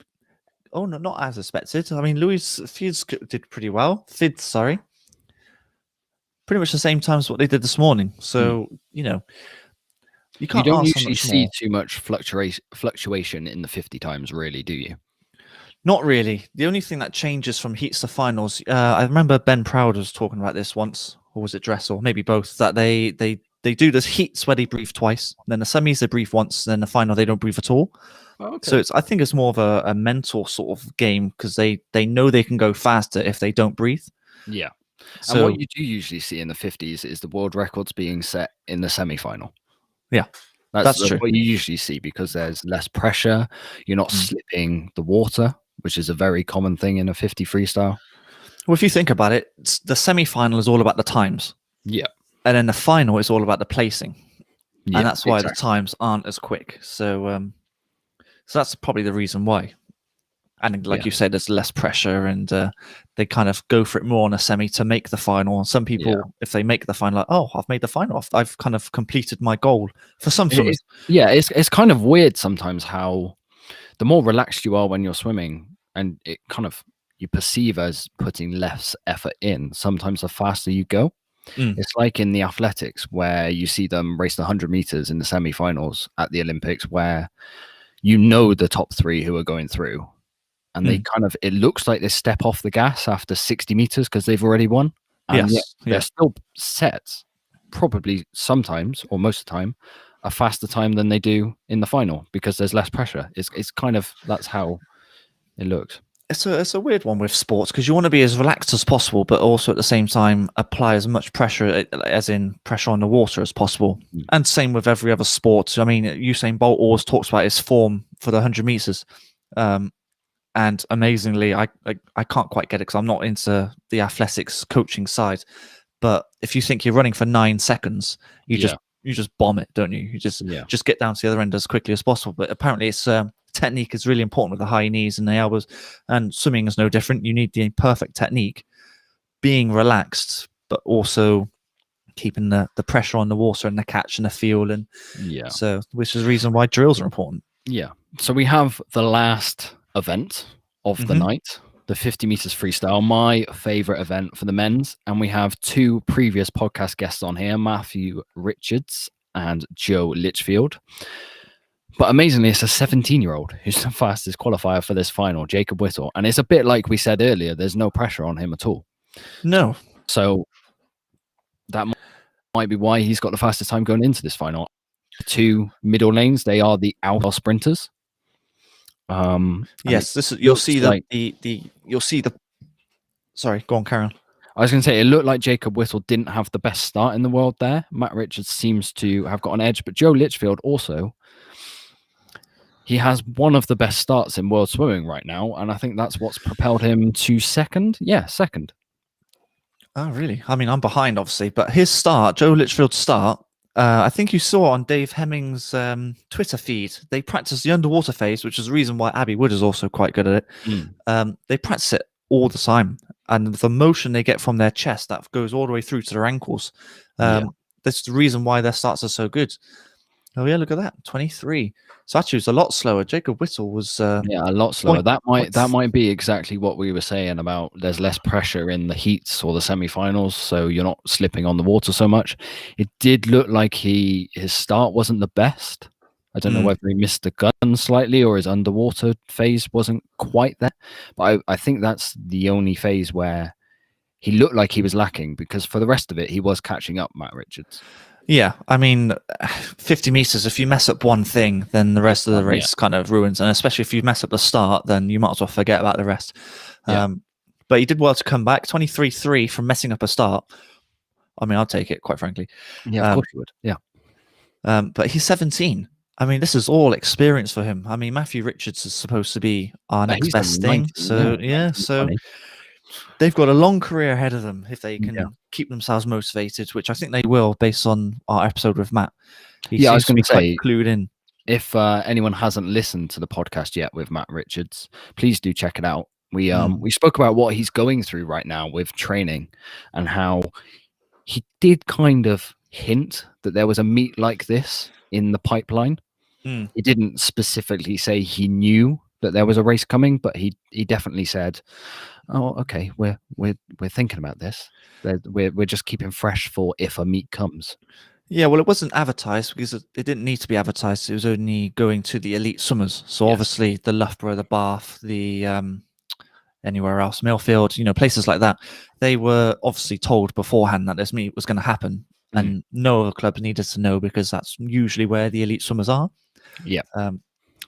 Oh, no, not as expected. I mean, Louise Fids did pretty well. Sorry. Pretty much the same time as what they did this morning. So, you can't. You don't usually see too much fluctuation in the 50 times, really, do you? Not really. The only thing that changes from heats to finals, I remember Ben Proud was talking about this once, or was it Dressel? Maybe both. That they do this heats where they breathe twice, then the semis they breathe once, and then the final they don't breathe at all. Oh, okay. So I think it's more of a mental sort of game, because they know they can go faster if they don't breathe. Yeah. So, and what you do usually see in the 50s is the world records being set in the semi-final. Yeah, that's true. What you usually see, because there's less pressure. You're not slipping the water, which is a very common thing in a 50 freestyle. Well, if you think about it, the semi-final is all about the times. Yeah. And then the final is all about the placing. Yeah, and that's why the times aren't as quick. So that's probably the reason why. And like you said, there's less pressure, and they kind of go for it more on a semi to make the final. And some people, if they make the final, like, oh, I've made the final. I've kind of completed my goal. For some swimmers. It's kind of weird sometimes how the more relaxed you are when you're swimming, and it kind of you perceive as putting less effort in, sometimes the faster you go. It's like in the athletics where you see them race the 100 meters in the semi-finals at the Olympics, where the top 3 who are going through. And they kind of, it looks like they step off the gas after 60 meters because they've already won. And they're still set, probably sometimes or most of the time, a faster time than they do in the final, because there's less pressure. It's kind of, that's how it looks. It's a weird one with sports, because you want to be as relaxed as possible, but also at the same time apply as much pressure, as in pressure on the water, as possible. And same with every other sport. I mean, Usain Bolt always talks about his form for the 100 meters. And amazingly, I can't quite get it because I'm not into the athletics coaching side. But if you think you're running for 9 seconds, you just bomb it, don't you? You just get down to the other end as quickly as possible. But apparently, it's technique is really important with the high knees and the elbows. And swimming is no different. You need the perfect technique, being relaxed, but also keeping the pressure on the water and the catch and the feel. And so, which is the reason why drills are important. Yeah. So we have the last event of the night, the 50 meters freestyle, my favorite event for the men's. And we have 2 previous podcast guests on here, Matthew Richards and Joe Litchfield. But amazingly, it's a 17-year-old who's the fastest qualifier for this final, Jacob Whittle. And it's a bit like we said earlier, there's no pressure on him at all. No. So that might be why he's got the fastest time going into this final. 2 middle lanes, they are the outdoor sprinters. Yes, you'll see the. Sorry, go on, Karen. I was going to say, it looked like Jacob Whittle didn't have the best start in the world there. Matt Richards seems to have got an edge, but Joe Litchfield also, he has one of the best starts in world swimming right now, and I think that's what's propelled him to second. Yeah, second. Oh, really? I mean, I'm behind, obviously, but his start, Joe Litchfield's start, I think you saw on Dave Hemming's Twitter feed, they practice the underwater phase, which is the reason why Abby Wood is also quite good at it. They practice it all the time. And the motion they get from their chest, that goes all the way through to their ankles. That's the reason why their starts are so good. Oh yeah, look at that, 23. So actually, it was a lot slower. Jacob Whittle was Yeah, a lot slower. point, That might be exactly what we were saying about there's less pressure in the heats or the semi-finals, so you're not slipping on the water so much. It did look like his start wasn't the best. I don't know whether he missed the gun slightly or his underwater phase wasn't quite there. But I think that's the only phase where he looked like he was lacking, because for the rest of it, he was catching up Matt Richards. Yeah, I mean, 50 meters, if you mess up one thing, then the rest of the race kind of ruins. And especially if you mess up the start, then you might as well forget about the rest. Yeah. But he did well to come back. 23.3 from messing up a start. I mean, I'll take it, quite frankly. Yeah, of course you would. Yeah. But he's 17. I mean, this is all experience for him. I mean, Matthew Richards is supposed to be our next best thing. So, so they've got a long career ahead of them if they can keep themselves motivated, which I think they will based on our episode with Matt. He seems I was going to say, quite clued in. If anyone hasn't listened to the podcast yet with Matt Richards, please do check it out. We spoke about what he's going through right now with training and how he did kind of hint that there was a meet like this in the pipeline. He didn't specifically say he knew that there was a race coming, but he definitely said, "Oh, okay, we're thinking about this. We're just keeping fresh for if a meet comes." Yeah, well, it wasn't advertised because it didn't need to be advertised. It was only going to the elite swimmers. So obviously the Loughborough, the Bath, the anywhere else, Millfield, places like that, they were obviously told beforehand that this meet was going to happen, and no other club needed to know because that's usually where the elite swimmers are. Yeah.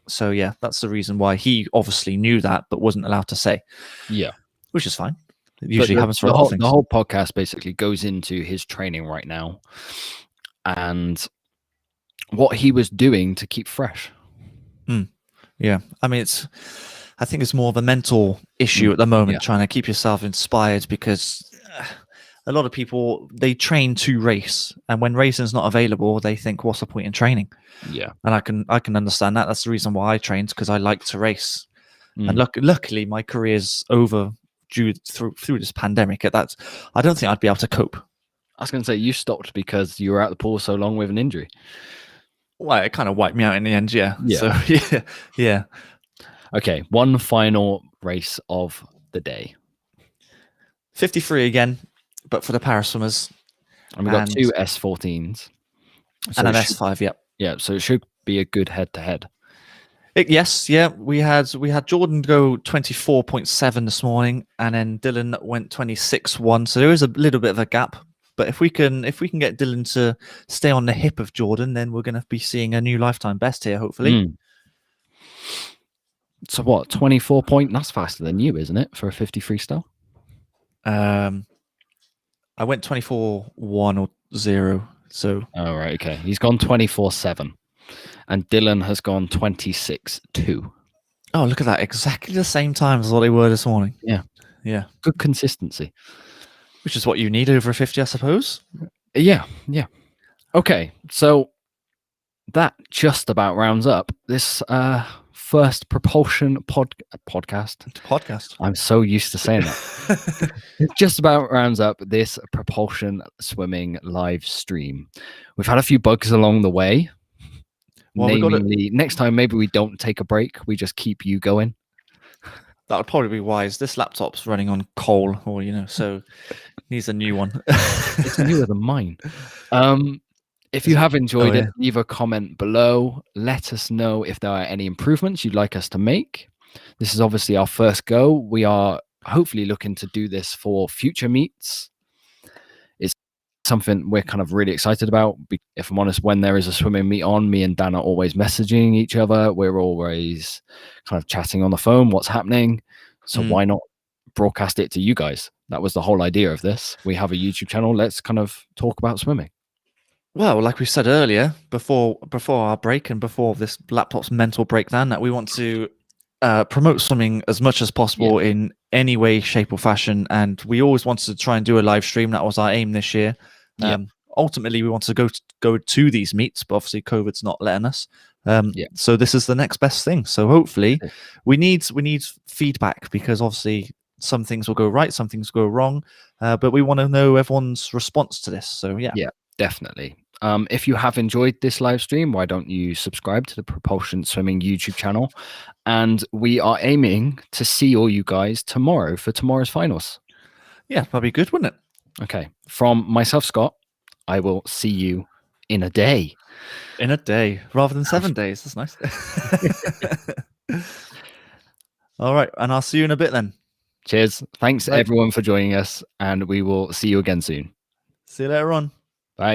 So yeah, that's the reason why he obviously knew that, but wasn't allowed to say. Yeah, which is fine. It usually happens for a lot of things. The whole podcast basically goes into his training right now and what he was doing to keep fresh. Yeah, I mean, I think it's more of a mental issue at the moment, trying to keep yourself inspired, because a lot of people, they train to race, and when racing's not available, they think, what's the point in training? Yeah. And I can understand that. That's the reason why I trained, because I like to race. And luckily my career's over through this pandemic. I don't think I'd be able to cope. I was going to say, you stopped because you were at the pool so long with an injury. Well, it kind of wiped me out in the end, yeah. So, yeah. Okay, one final race of the day. 53 again, but for the para swimmers. And we've got two S14s. And an S5, yeah. Yeah, so it should be a good head-to-head. Yes, yeah. We had Jordan go 24.7 this morning, and then Dylan went 26.1. So there is a little bit of a gap. But if we can get Dylan to stay on the hip of Jordan, then we're going to be seeing a new lifetime best here, hopefully. So what, 24 point? That's faster than you, isn't it, for a 50 freestyle? I went 24.1 or 0. So. Oh, right, okay. He's gone 24.7. And Dylan has gone 26.2. Oh, look at that. Exactly the same time as what they were this morning. Yeah. Yeah. Good consistency. Which is what you need over a 50, I suppose. Yeah. Okay, so that just about rounds up this first Propulsion podcast. I'm so used to saying that. It just about rounds up this Propulsion Swimming live stream. We've had a few bugs along the way. Well, namely, next time maybe we don't take a break. We just keep you going. That would probably be wise. This laptop's running on coal, or so needs a new one. It's newer than mine. If you have enjoyed it, leave a comment below. Let us know if there are any improvements you'd like us to make. This is obviously our first go. We are hopefully looking to do this for future meets. It's something we're kind of really excited about. If I'm honest, when there is a swimming meet on, me and Dan are always messaging each other. We're always kind of chatting on the phone, what's happening. So why not broadcast it to you guys? That was the whole idea of this. We have a YouTube channel. Let's kind of talk about swimming. Well, like we said earlier, before our break and before this laptop's mental breakdown, that we want to promote swimming as much as possible in any way, shape or fashion. And we always wanted to try and do a live stream. That was our aim this year. Ultimately, we want to go to these meets, but obviously COVID's not letting us. So this is the next best thing. So hopefully we need feedback, because obviously some things will go right, some things go wrong. But we want to know everyone's response to this. So yeah, definitely. If you have enjoyed this live stream, why don't you subscribe to the Propulsion Swimming YouTube channel? And we are aiming to see all you guys tomorrow for tomorrow's finals. Yeah, probably good, wouldn't it? Okay. From myself, Scott, I will see you in a day. In a day, rather than 7 days. That's nice. All right, and I'll see you in a bit then. Cheers. Thanks, everyone, for joining us, and we will see you again soon. See you later on. Bye.